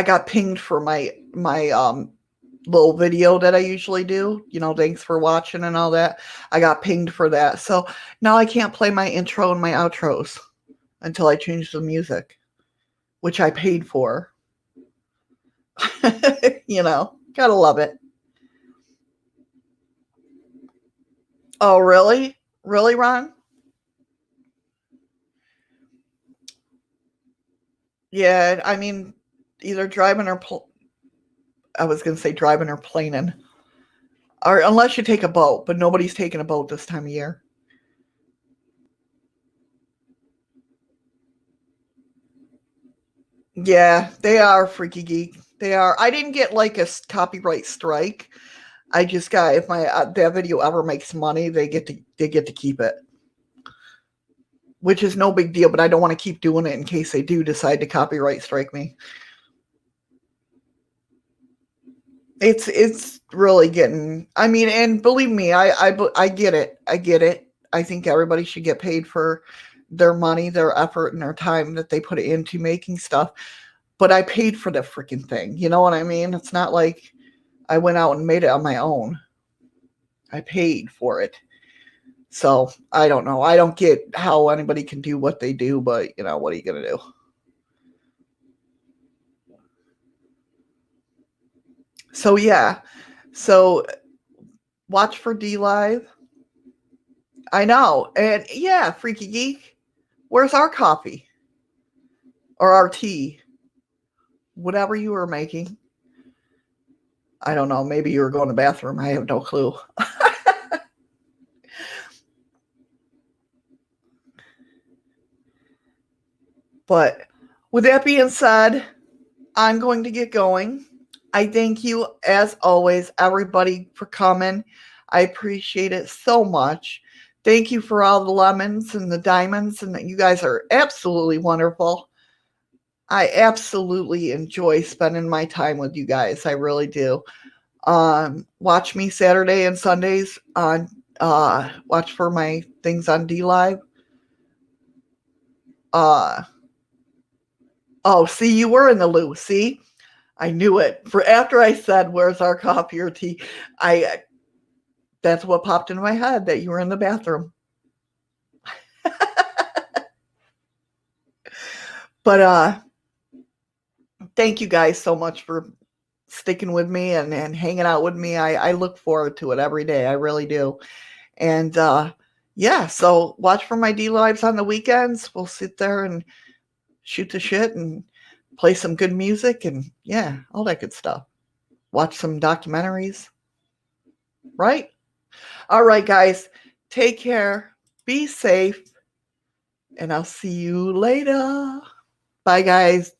got pinged for my little video that I usually do. You know, thanks for watching and all that. I got pinged for that. So now I can't play my intro and my outros until I change the music, which I paid for. You know, gotta love it. Oh, really? Really, Ron? Yeah, I mean, either driving or I was going to say driving or planing. Or unless you take a boat, but nobody's taking a boat this time of year. Yeah, they are Freaky Geek. They are. I didn't get like a copyright strike. I just got, if my that video ever makes money, they get to keep it, which is no big deal. But I don't want to keep doing it in case they do decide to copyright strike me. It's really getting. I mean, and believe me, I get it. I get it. I think everybody should get paid for their money, their effort, and their time that they put into making stuff. But I paid for the freaking thing. You know what I mean? It's not like I went out and made it on my own. I paid for it. So I don't know. I don't get how anybody can do what they do, but you know, what are you gonna do? So yeah. So watch for DLive. I know. And yeah, Freaky Geek. Where's our coffee? Or our tea? Whatever you were making. I don't know. Maybe you were going to the bathroom. I have no clue. But with that being said, I'm going to get going. I thank you, as always, everybody, for coming. I appreciate it so much. Thank you for all the lemons and the diamonds, and you guys are absolutely wonderful. I absolutely enjoy spending my time with you guys. I really do. Watch me Saturday and Sundays on watch for my things on DLive. Oh, see, you were in the loop. See, I knew it. For after I said, "Where's our coffee or tea?" That's what popped into my head, that you were in the bathroom. But thank you guys so much for sticking with me and hanging out with me. I look forward to it every day. I really do. And yeah, so watch for my D Lives on the weekends. We'll sit there and shoot the shit and play some good music and yeah, all that good stuff. Watch some documentaries. Right? All right, guys. Take care. Be safe. And I'll see you later. Bye, guys.